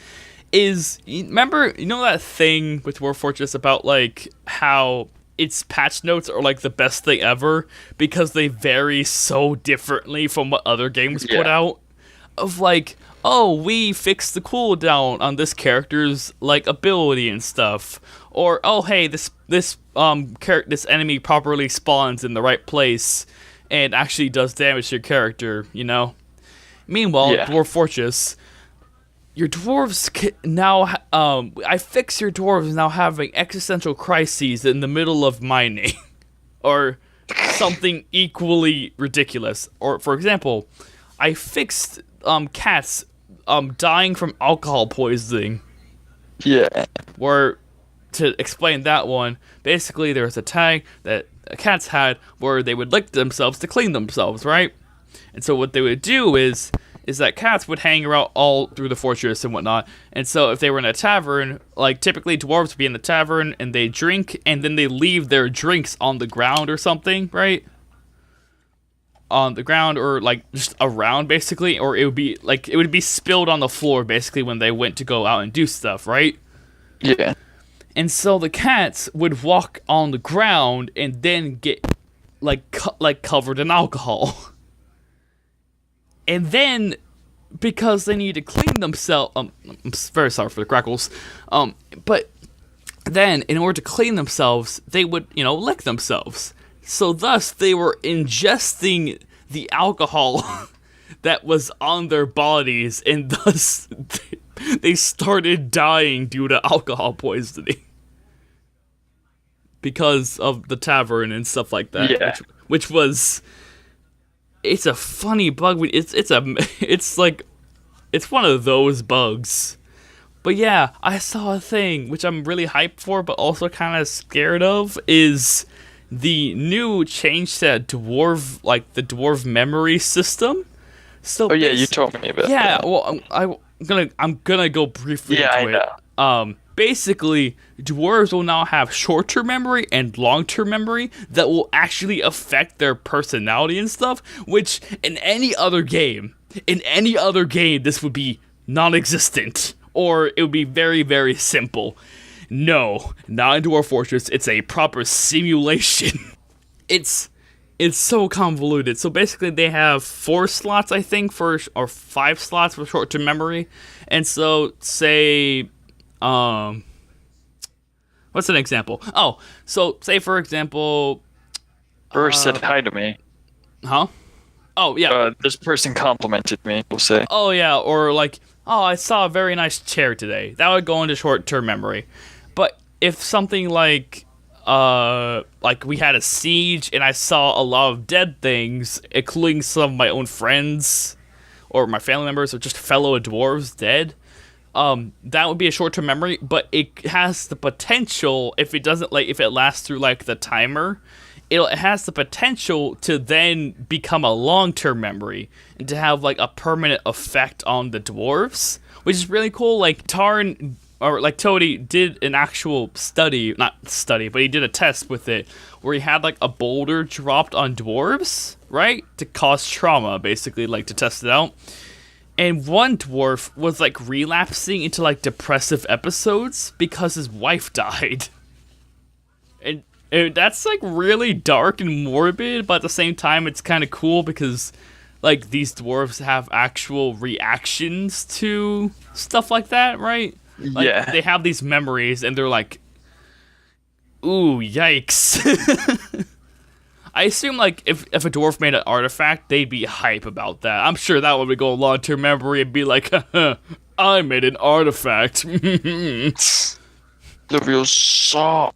is, remember, that thing with Dwarf Fortress about, like, how its patch notes are, like, the best thing ever because they vary so differently from what other games put out? Of, like, oh, we fixed the cooldown on this character's, like, ability and stuff. Or, oh, hey, this enemy properly spawns in the right place and actually does damage to your character, Meanwhile, Dwarf Fortress, your dwarves now, I fix your dwarves now having existential crises in the middle of mining. Or something equally ridiculous. Or, for example, I fixed cats dying from alcohol poisoning. Yeah. Where, to explain that one, basically there was a tag that cats had where they would lick themselves to clean themselves, right? And so what they would do is that cats would hang around all through the fortress and whatnot. And so if they were in a tavern, like typically dwarves would be in the tavern and they drink and then they leave their drinks on the ground or something, right? On the ground or like just around basically, or it would be spilled on the floor basically when they went to go out and do stuff, right? Yeah. And so the cats would walk on the ground and then get like covered in alcohol. And then, because they need to clean themselves, I'm very sorry for the crackles, but then, in order to clean themselves, they would, lick themselves. So thus, they were ingesting the alcohol that was on their bodies, and thus, they started dying due to alcohol poisoning. Because of the tavern and stuff like that. Yeah. Which was... It's a funny bug. It's one of those bugs. But yeah, I saw a thing which I'm really hyped for, but also kind of scared of, is the new change to the dwarf memory system. So yeah, you told me about that. Yeah, well, I'm gonna go briefly into it. Yeah, I know. Basically, dwarves will now have short-term memory and long-term memory that will actually affect their personality and stuff, which in any other game, this would be non-existent, or it would be very, very simple. No, not in Dwarf Fortress, it's a proper simulation. It's so convoluted. So basically they have 4 slots, I think, or 5 slots for short-term memory, and so, say... what's an example? Oh, so say for example, Burr said hi to me. Huh? Oh yeah. This person complimented me. We'll say. Oh yeah, or like, oh, I saw a very nice chair today. That would go into short-term memory. But if something like we had a siege and I saw a lot of dead things, including some of my own friends or my family members or just fellow dwarves dead. That would be a short-term memory, but it has the potential, if it lasts through, the timer, it has the potential to then become a long-term memory, and to have, a permanent effect on the dwarves, which is really cool. Tarn, or, Toady did an actual but he did a test with it, where he had, a boulder dropped on dwarves, right, to cause trauma, basically, to test it out. And one dwarf was, relapsing into, depressive episodes because his wife died. And that's, really dark and morbid, but at the same time, it's kind of cool because, these dwarves have actual reactions to stuff like that, right? Yeah. They have these memories, and they're ooh, yikes. I assume, if a dwarf made an artifact, they'd be hype about that. I'm sure that one would go long-term memory and be like, I made an artifact. Leviosa.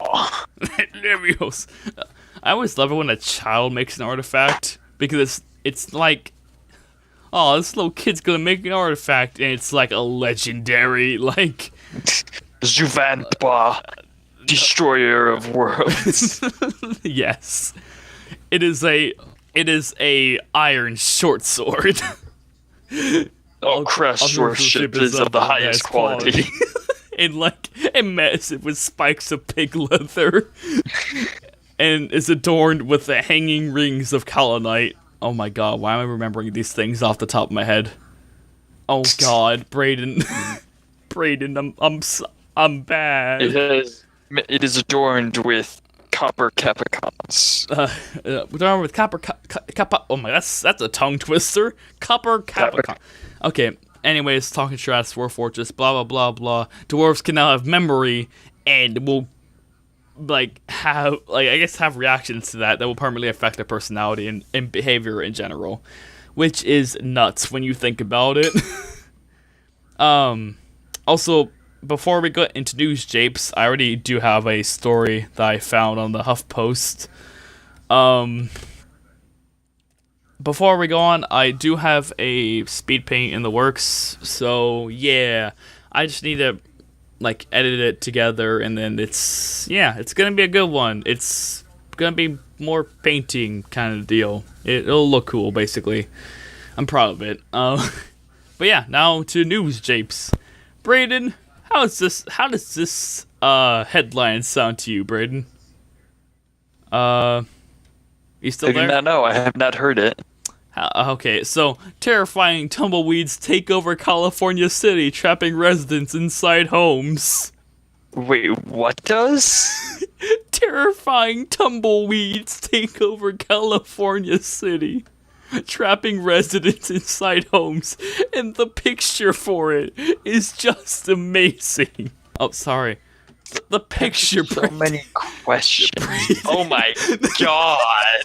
Leviosa. I always love it when a child makes an artifact, because it's like, oh, this little kid's gonna make an artifact, and it's a legendary, Zuvantba, destroyer of worlds. Yes. It is a iron short sword. Crest worship is of the highest quality. And massive with spikes of pig leather. And is adorned with the hanging rings of kaolinite. Oh my god, why am I remembering these things off the top of my head? Oh god, Brayden. Brayden, I'm bad. It is adorned with copper capicons. Adorned with copper oh my, that's a tongue twister. Copper capicon. Okay, anyways, talking trash, Dwarf Fortress, blah blah blah blah. Dwarves can now have memory and will have reactions to that will permanently affect their personality and behavior in general, which is nuts when you think about it. Also, before we get into news, Japes, I already do have a story that I found on the HuffPost. Before we go on, I do have a speed paint in the works, so yeah, I just need to like edit it together, and then it's gonna be a good one. It's gonna be more painting kind of deal. It'll look cool, basically. I'm proud of it. But yeah, now to news, Japes. Brayden, how does this headline sound to you, Brayden? You still I there? do not know. I have not heard it. Okay, so terrifying tumbleweeds take over California City, trapping residents inside homes. Wait, what does? Terrifying tumbleweeds take over California City, trapping residents inside homes, and the picture for it is just amazing. Oh, sorry. The picture. So many questions. Oh my god.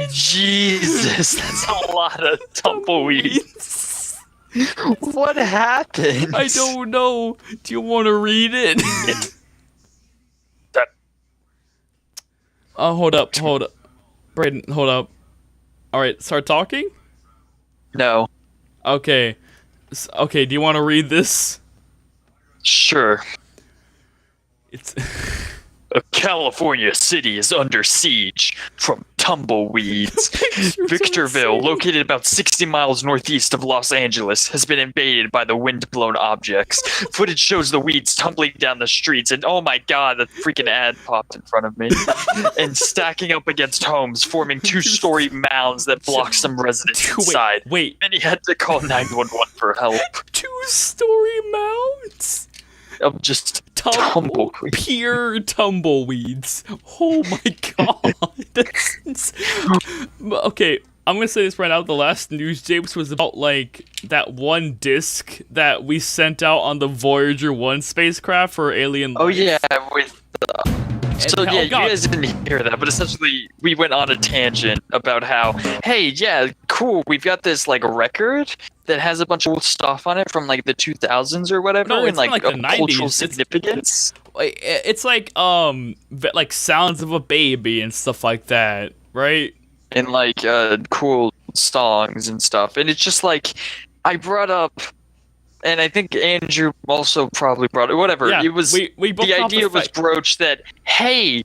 Jesus, that's a lot of tumbleweeds. What happened? I don't know. Do you want to read it? Oh, hold up. Brayden, hold up. Alright, start talking? No. Okay. Okay, do you want to read this? Sure. It's... A California city is under siege from tumbleweeds. Victorville, located about 60 miles northeast of Los Angeles, has been invaded by the wind-blown objects. Footage shows the weeds tumbling down the streets, and oh my god, the freaking ad popped in front of me. And stacking up against homes, forming two-story mounds that block some residents inside. Wait. Many had to call 911 for help. Two-story mounds? Of just tumbleweeds. Pure tumbleweeds. Oh my god. Okay, I'm gonna say this right now. The last news, Japes, was about like that one disc that we sent out on the Voyager 1 spacecraft for alien life. Oh yeah, with so yeah, you guys didn't hear that, but essentially we went on a tangent about how, hey, yeah, cool, we've got this like record that has a bunch of old stuff on it from like the 2000s or whatever, no, and like the of 90s. cultural significance. It's like sounds of a baby and stuff like that, right? And like cool songs and stuff, and it's just like I brought up. And I think Andrew also probably brought it. Whatever. Yeah, it was we both the idea was broached that, hey,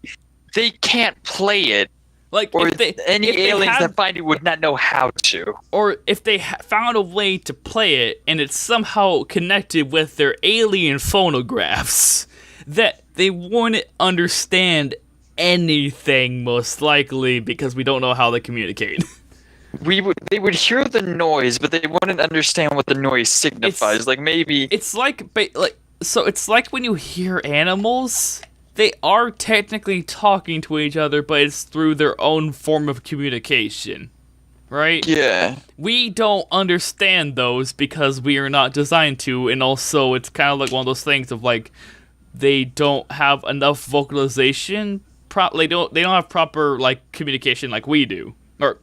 they can't play it. Like, or if any aliens that find it would not know how to. Or if they found a way to play it and it's somehow connected with their alien phonographs, that they wouldn't understand anything, most likely, because we don't know how they communicate. They would hear the noise, but they wouldn't understand what the noise signifies. It's like when you hear animals, they are technically talking to each other, but it's through their own form of communication, right? Yeah. We don't understand those because we are not designed to, and also it's kind of like one of those things of like they don't have enough vocalization. They don't have proper like communication like we do, or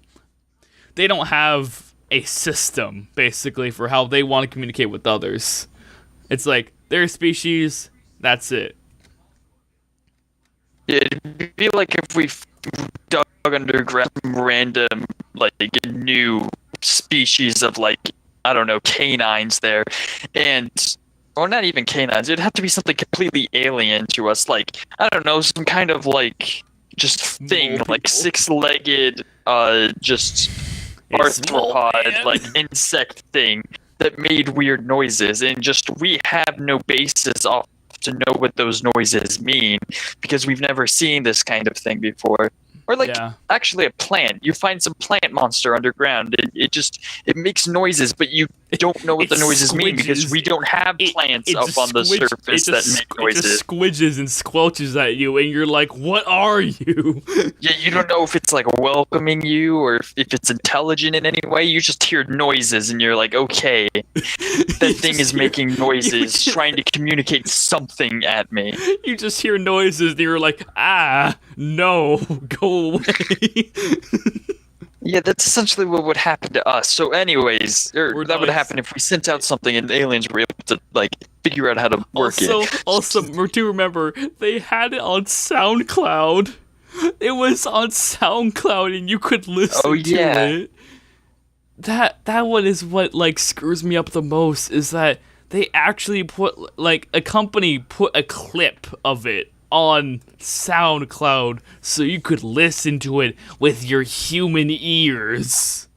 they don't have a system, basically, for how they want to communicate with others. It's like, they're a species, that's it. It'd be like if we dug underground random, like, new species of, like, I don't know, canines there. And, or not even canines, it'd have to be something completely alien to us. Like, I don't know, some kind of, like, just thing, like, six-legged, just arthropod, like insect thing that made weird noises, and just we have no basis off to know what those noises mean because we've never seen this kind of thing before. Or like actually a plant. You find some plant monster underground. It makes noises, but you don't know what the noises mean because we don't have plants up on the surface that make noises. It just squidges and squelches at you, and you're like, "What are you?" Yeah, you don't know if it's like welcoming you or if it's intelligent in any way. You just hear noises, and you're like, "Okay, that thing is making noises, trying to communicate something at me." You just hear noises, and you're like, "Ah, no, go away." Yeah, that's essentially what would happen to us. So anyways, that would happen if we sent out something and aliens were able to, like, figure out how to work it. Also, do remember, they had it on SoundCloud. It was on SoundCloud and you could listen to it. That one is what like screws me up the most, is that they actually put, like, a company put a clip of it on SoundCloud so you could listen to it with your human ears.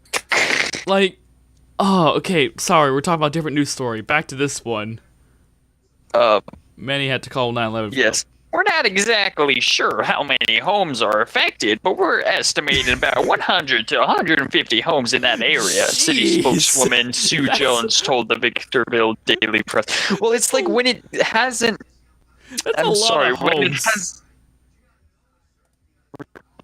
Like, oh, okay, sorry, we're talking about a different news story. Back to this one. Manny had to call 911. Yes. We're not exactly sure how many homes are affected, but we're estimating about 100 to 150 homes in that area. Jeez. City spokeswoman Sue Jones told the Victorville Daily Press. Well, it's like when it hasn't... That's a lot of homes.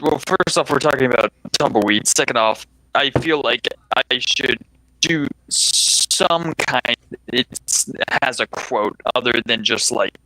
Well, first off, we're talking about tumbleweeds. Second off, I feel like I should do some kind... It has a quote other than just, like,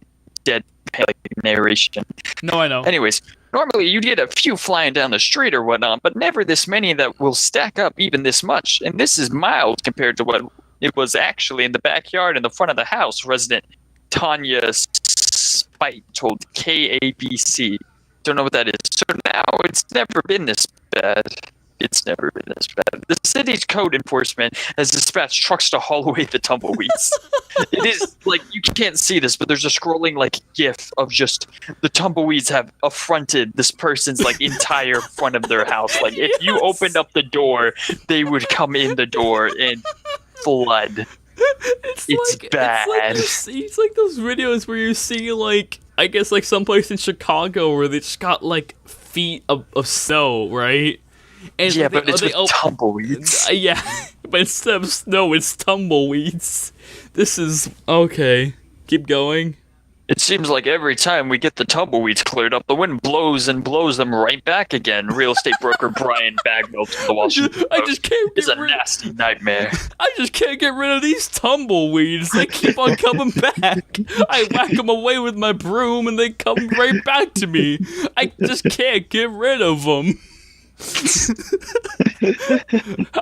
dead like narration. No, I know. Anyways, normally you'd get a few flying down the street or whatnot, but never this many that will stack up even this much. And this is mild compared to what it was actually in the backyard in the front of the house, resident Tanya Spite told KABC. Don't know what that is. So now it's never been this bad. It's never been this bad. The city's code enforcement has dispatched trucks to haul away the tumbleweeds. It is, like, you can't see this, but there's a scrolling, like, gif of just the tumbleweeds have affronted this person's, like, entire front of their house. Like, if you opened up the door, they would come in the door and flood. It's like, bad. It's like those videos where you see, like, I guess, like, someplace in Chicago where they just got, like, feet of snow, right? And yeah, but it's with tumbleweeds. Yeah, but instead of snow, it's tumbleweeds. This is... Okay, keep going. It seems like every time we get the tumbleweeds cleared up, the wind blows and blows them right back again. Real estate broker Brian Bagwell to the Washington Post. It's a nasty nightmare. I just can't get rid of these tumbleweeds. They keep on coming back. I whack them away with my broom and they come right back to me. I just can't get rid of them.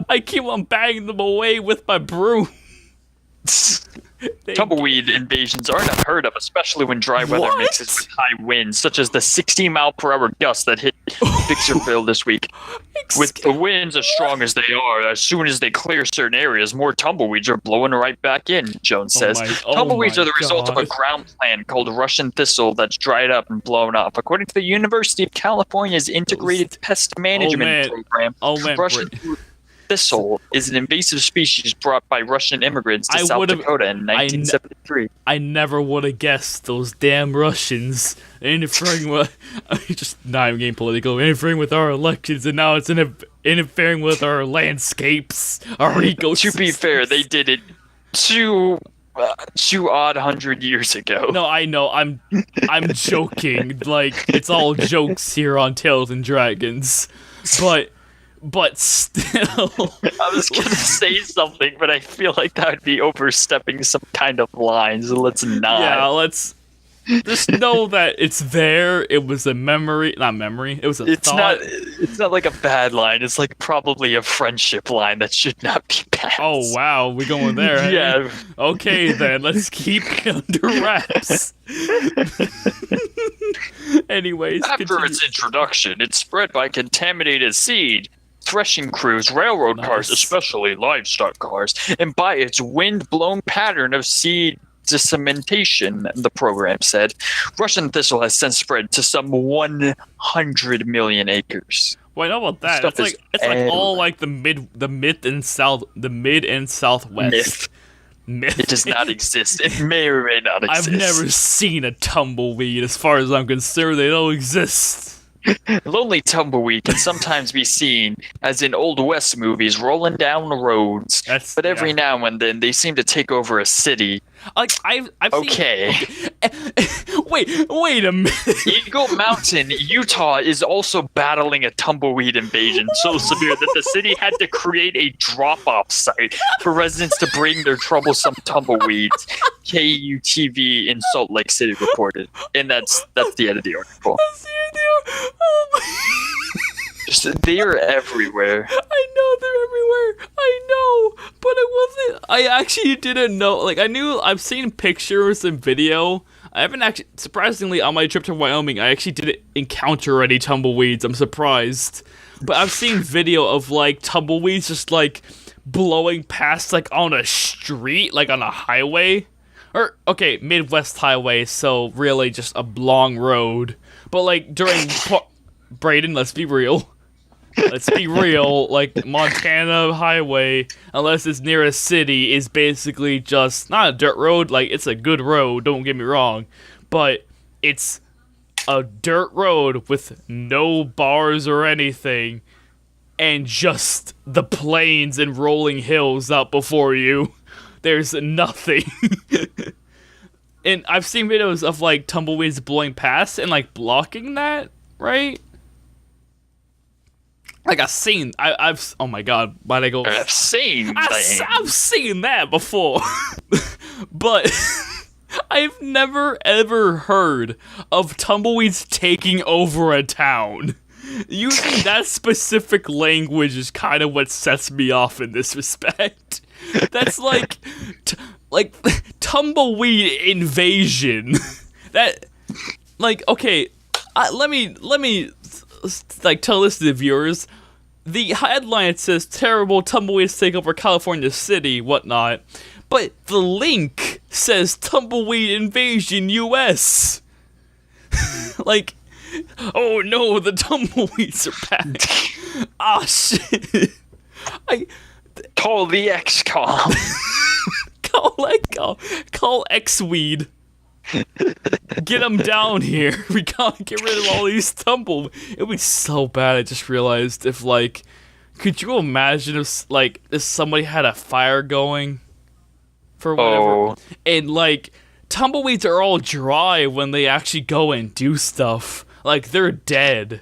I keep on banging them away with my broom. Tumbleweed invasions aren't unheard of, especially when dry weather mixes with high winds, such as the 60-mile-per-hour gusts that hit Victorville this week. With the winds as strong as they are, as soon as they clear certain areas, more tumbleweeds are blowing right back in, Jones says. Tumbleweeds are the result of a ground plant called Russian thistle that's dried up and blown up. According to the University of California's Integrated Pest Management Program, Russian thistle is an invasive species brought by Russian immigrants to South Dakota in 1973. I never would have guessed those damn Russians interfering with... I'm just not even getting political. Interfering with our elections, and now it's interfering with our landscapes, our ecosystems. To be fair, they did it two odd 100 years ago. No, I know. I'm joking. Like, it's all jokes here on Tales and Dragons. But still... I was going to say something, but I feel like that would be overstepping some kind of line, so let's not. Yeah, let's just know that it's there. It was a memory. Not memory. It was a thought. It's not like a bad line. It's like probably a friendship line that should not be passed. Oh, wow. We going there, Yeah. Okay, then. Let's keep it under wraps. Anyways. After its introduction, it's spread by contaminated seed, threshing crews, railroad cars, especially livestock cars, and by its wind-blown pattern of seed dissemination, the program said. Russian thistle has since spread to some 100 million acres. Well, I know about that. It's like all like the mid and southwest. Myth. It does not exist. It may or may not exist. I've never seen a tumbleweed. As far as I'm concerned, they don't exist. Lonely tumbleweed can sometimes be seen, as in Old West movies, rolling down the roads. But every now and then, they seem to take over a city. Like I've okay. Seen, wait a minute. Eagle Mountain, Utah, is also battling a tumbleweed invasion so severe that the city had to create a drop-off site for residents to bring their troublesome tumbleweeds. KUTV in Salt Lake City reported, and that's the end of the article. Oh my. They're everywhere. I know they're everywhere. I know, but it wasn't. I actually didn't know. Like, I've seen pictures and video. I haven't actually, surprisingly, on my trip to Wyoming, I actually didn't encounter any tumbleweeds. I'm surprised. But I've seen video of, like, tumbleweeds just, like, blowing past, like, on a street, like, on a highway. Or, okay, Midwest highway, so really just a long road. But, like, during... Brayden, let's be real. Let's be real, like, Montana highway, unless it's near a city, is basically just, not a dirt road, like, it's a good road, don't get me wrong, but it's a dirt road with no bars or anything, and just the plains and rolling hills out before you. There's nothing. And I've seen videos of, like, tumbleweeds blowing past and, like, blocking that, right? Like I've oh my god, why'd I go? I've seen that before, but I've never ever heard of tumbleweeds taking over a town. Using that specific language is kind of what sets me off in this respect. That's like, tumbleweed invasion. That, like, okay, let me like tell this to the viewers. The headline says terrible tumbleweeds take over California City, whatnot, but the link says tumbleweed invasion US. Like, oh no, the tumbleweeds are back. Ah, shit. Call the XCOM. Call X-Weed. Get them down here. We gotta get rid of all these it would be so bad. I just realized if, like, could you imagine if, like, if somebody had a fire going for whatever, and, like, tumbleweeds are all dry when they actually go and do stuff. Like, they're dead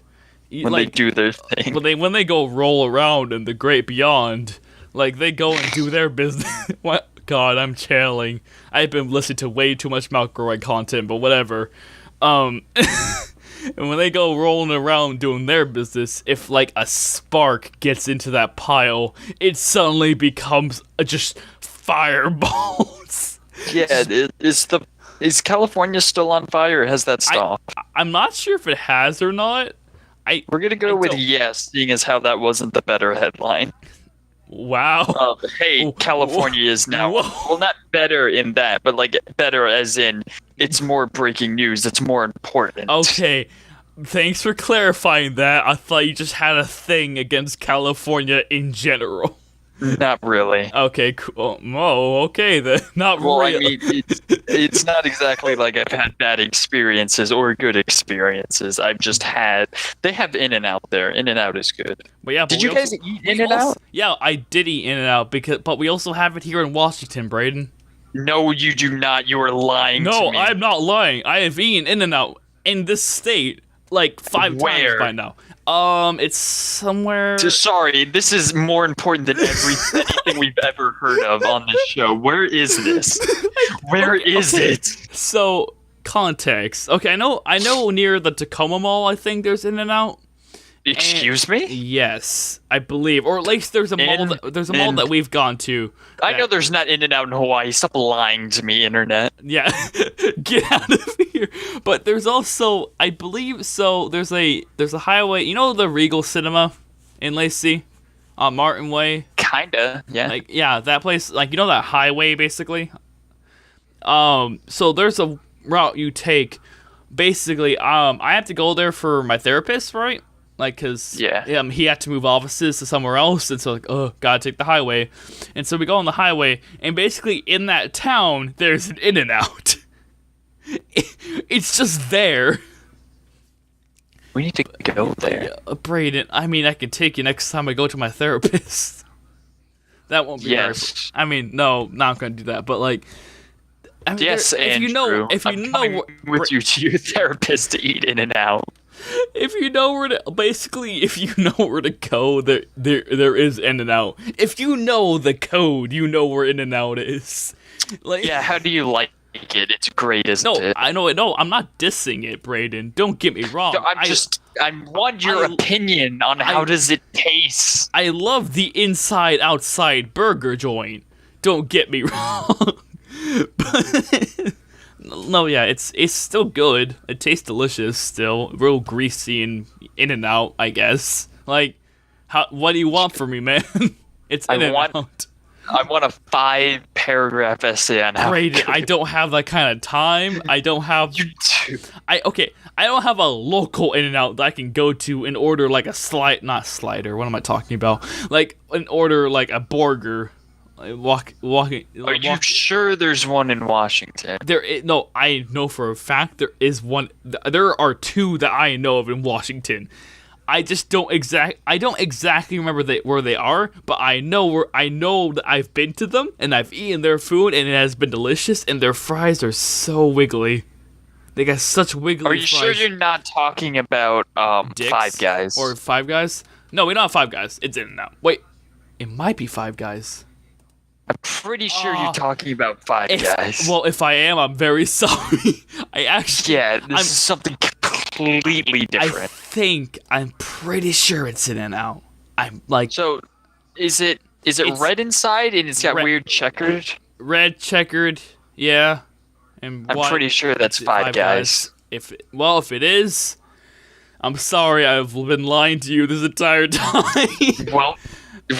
when they do their thing. When they go roll around in the great beyond, like, they go and do their business. What? God, I'm channeling. I've been listening to way too much mouth growing content, but whatever. And when they go rolling around doing their business, if, like, a spark gets into that pile, it suddenly becomes just fireballs. Yeah, is California still on fire? Or has that stopped? I'm not sure if it has or not. We're gonna go with yes, seeing as how that wasn't the better headline. Wow. California is now, well, not better in that, but, like, better as in it's more breaking news, it's more important. Okay, thanks for clarifying that. I thought you just had a thing against California in general. Not really. Okay, cool. Oh, okay then. Not well, really. I mean, it's not exactly like I've had bad experiences or good experiences. I've just had. They have In-N-Out there. In-N-Out is good. But yeah, did you guys eat In-N-Out? Yeah, I did eat In-N-Out but we also have it here in Washington, Brayden. No, you do not. You are lying. No, to me. I'm not lying. I have eaten In-N-Out in this state like 5 times by now. It's somewhere. Sorry, this is more important than anything we've ever heard of on this show. Where is this? Where is it? So, context. Okay, I know near the Tacoma Mall, I think there's In-N-Out. Excuse me? Yes, I believe, or at least there's a mall. There's a mall that we've gone to. I know there's not In-N-Out in Hawaii. Stop lying to me, internet. Yeah, get out of here. But there's also, I believe, so there's a highway. You know the Regal Cinema in Lacey, on Martin Way. Kinda, yeah. Like, yeah, that place. Like, you know that highway basically. So there's a route you take. Basically, I have to go there for my therapist, right? Like, cause he had to move offices to somewhere else, and so, like, oh, gotta take the highway. And so we go on the highway, and basically in that town, there's an In-N-Out. It's just there. We need to go there. Brayden, I mean, I can take you next time I go to my therapist. That won't be very... I mean, no, not gonna do that, but, like... I mean, yes, Andrew, if you know with you to your therapist to eat In-N-Out. If you know where to, basically, if you know where to go, there is In-N-Out. If you know the code, you know where In-N-Out is. Like, yeah, how do you like it? It's great, isn't it? I know it. No, I'm not dissing it, Brayden. Don't get me wrong. No, I want your opinion on how does it taste. I love the inside-outside burger joint. Don't get me wrong. But No, yeah, it's still good. It tastes delicious still. Real greasy and in and out, I guess. Like, what do you want from me, man? It's in and out. I want a 5-paragraph essay on how. Brayden, I don't have that kind of time. I don't have. You do. I don't have a local In and Out that I can go to and order like a not slider. What am I talking about? Like and order like a burger. Walking. Are you sure there's one in Washington? No, I know for a fact there is one. There are 2 that I know of in Washington. I just don't exactly remember where they are, but I know that I've been to them and I've eaten their food and it has been delicious and their fries are so wiggly. They got such wiggly fries. Are you sure you're not talking about Five Guys? Or Five Guys? No, we don't have Five Guys. It's In and Out. Wait, it might be Five Guys. I'm pretty sure you're talking about Five Guys. Well, if I am, I'm very sorry. This is something completely different. I'm pretty sure it's In and Out. I'm like. So, is it red inside and it's got weird checkered? Red checkered, yeah. And I'm pretty sure that's Five Guys. If it is, I'm sorry. I've been lying to you this entire time. Well.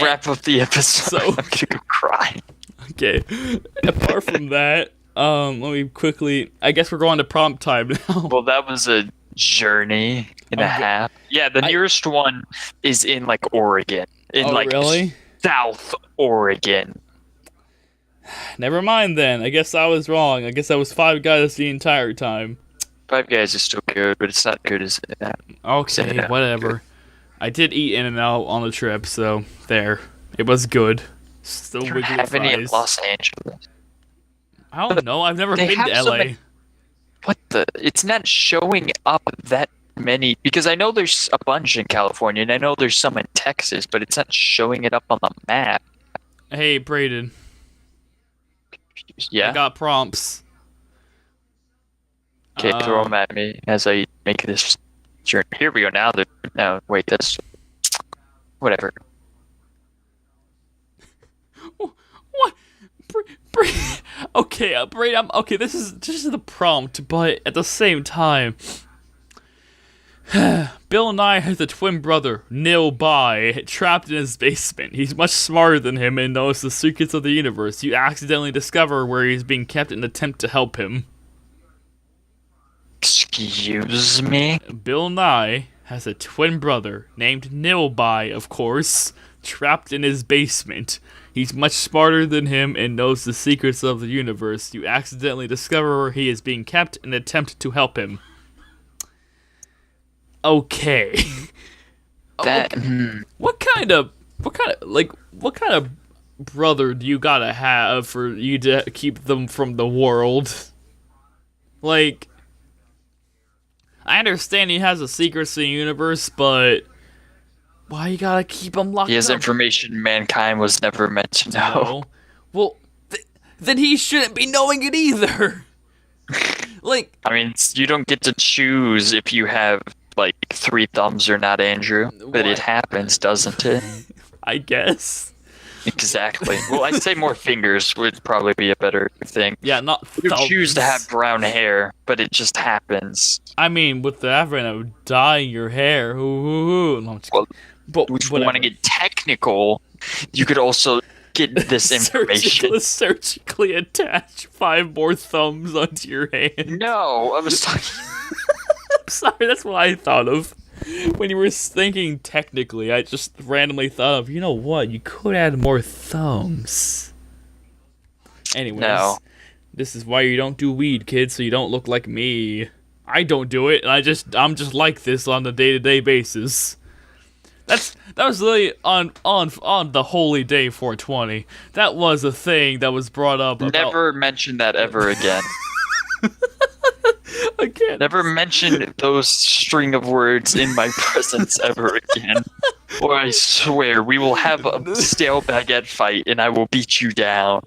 Wrap up the episode. I'm gonna go cry. Okay. Apart from that, let me quickly. I guess we're going to prompt time now. Well, that was a journey and a half. Yeah, the nearest one is in like Oregon. Really? South Oregon. Never mind then. I guess I was wrong. I guess I was Five Guys the entire time. Five Guys is still good, but it's not good as that. Okay, whatever. Good. I did eat In and Out on the trip, so there. It was good. Still wiggly fries. Have any in Los Angeles? I don't know. I've never been to LA. What the? It's not showing up that many because I know there's a bunch in California and I know there's some in Texas, but it's not showing it up on the map. Hey, Brayden. Yeah. I got prompts. Okay, throw them at me as I make this. Sure. Here we go. No, wait. That's whatever. What? Okay, Brayden. Okay, this is the prompt, but at the same time, Bill Nye has a twin brother, nearby, trapped in his basement. He's much smarter than him and knows the secrets of the universe. You accidentally discover where he's being kept in an attempt to help him. Excuse me? Bill Nye has a twin brother, named Nilby, of course, trapped in his basement. He's much smarter than him and knows the secrets of the universe. You accidentally discover where he is being kept and attempt to help him. Okay. What kind of brother do you gotta have for you to keep them from the world? Like, I understand he has the secrets in the universe, but why you gotta keep him locked up? He has information mankind was never meant to know. Well, then he shouldn't be knowing it either. Like, I mean, you don't get to choose if you have, like, 3 thumbs or not, Andrew. But it happens, doesn't it? I guess. Exactly. Well, I'd say more fingers would probably be a better thing. Yeah, not you choose to have brown hair, but it just happens. I mean, with the advent of dyeing your hair, no, but if you want to get technical, you could also get this information. Surgically attach 5 more thumbs onto your hand. No, I was talking... I'm sorry, that's what I thought of. When you were thinking technically, I just randomly thought of, you know what, you could add more thumbs. Anyways, This is why you don't do weed, kids, so you don't look like me. I don't do it, and I'm just like this on a day-to-day basis. That was really on the holy day 420. That was a thing that was brought up. Never mention that ever again. Again. Never mention those string of words in my presence ever again. Or I swear we will have a stale baguette fight and I will beat you down.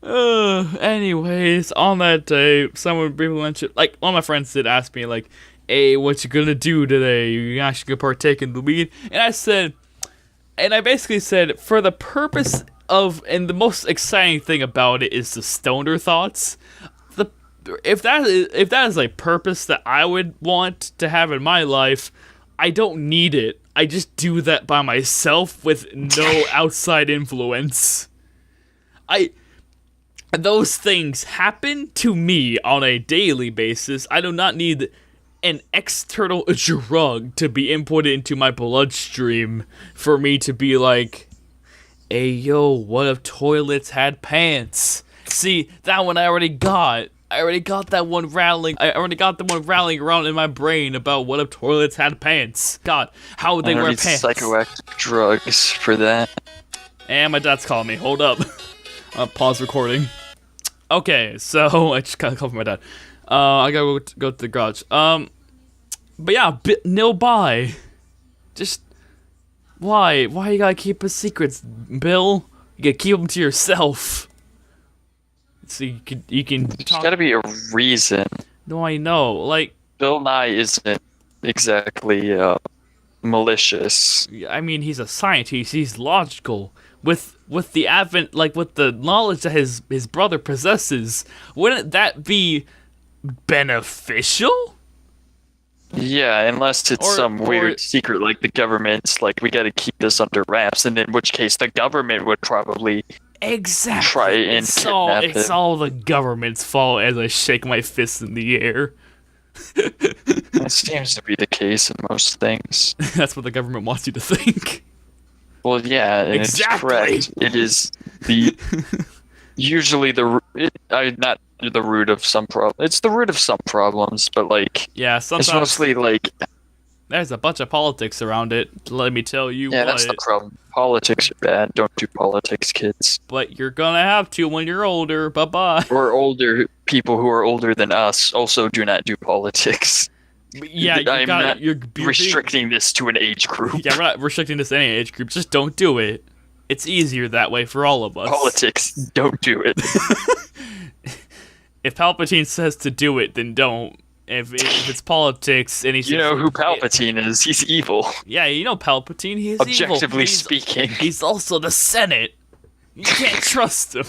Anyways, on that day, someone briefly mentioned, like, one of my friends did ask me, like, hey, what you gonna do today? You actually gonna partake in the weed? And I basically said, for the purpose and the most exciting thing about it is the stoner thoughts. If that is a purpose that I would want to have in my life, I don't need it. I just do that by myself with no outside influence. Those things happen to me on a daily basis. I do not need an external drug to be inputted into my bloodstream for me to be like, hey yo, what if toilets had pants? See, that one I already got. I already got that one rattling. I already got the one rattling around in my brain about what if toilets had pants. God, how would they wear pants? Psychoactive drugs for that. And my dad's calling me. Hold up. Pause recording. Okay, so I just gotta call for my dad. I gotta go to the garage. But yeah, nil bye. Just why? Why you gotta keep his secrets, Bill? You gotta keep them to yourself. So you can. There's gotta be a reason. No, I know. Like Bill Nye isn't exactly malicious. I mean, he's a scientist. He's logical. With the advent, like with the knowledge that his brother possesses, wouldn't that be beneficial? Yeah, unless it's some weird secret, like the government's like, we gotta keep this under wraps, and in which case the government would probably try and kidnap him. It's all the government's fault as I shake my fist in the air. That seems to be the case in most things. That's what the government wants you to think. Well, yeah, and it's correct. It is usually not the root of some problem. It's the root of some problems, but like, yeah, sometimes it's mostly like there's a bunch of politics around it. Let me tell you. Yeah, that's the problem. Politics are bad. Don't do politics, kids. But you're gonna have to when you're older. Bye bye. Or older people who are older than us also do not do politics. Yeah, you're restricting this to an age group. Yeah, we're not restricting this to any age group. Just don't do it. It's easier that way for all of us. Politics, don't do it. If Palpatine says to do it, then don't. If it's politics, and he's... You know who Palpatine is. He's evil. Yeah, you know Palpatine. He's Objectively evil. Speaking. He's also the Senate. You can't trust him.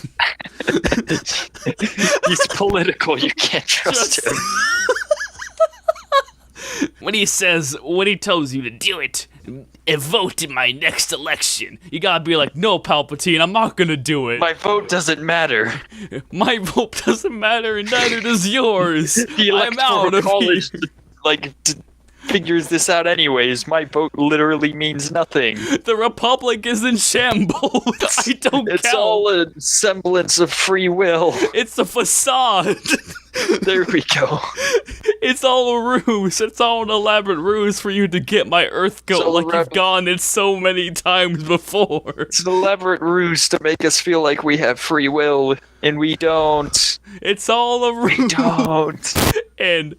He's political. You can't trust him. When he tells you to do it, and vote in my next election, you gotta be like, no, Palpatine, I'm not gonna do it. My vote doesn't matter. My vote doesn't matter, and neither does yours. The Electoral College, figures this out anyways. My vote literally means nothing. The Republic is in shambles. I don't count. It's all a semblance of free will. It's a facade. There we go. It's all a ruse. It's all an elaborate ruse for you to get my Earth goat like you've gone it so many times before. It's an elaborate ruse to make us feel like we have free will, and we don't. It's all a ruse. We don't. And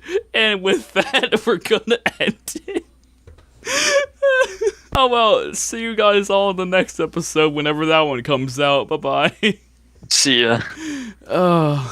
with that, we're gonna end it. Oh well, see you guys all in the next episode whenever that one comes out. Bye-bye. See ya.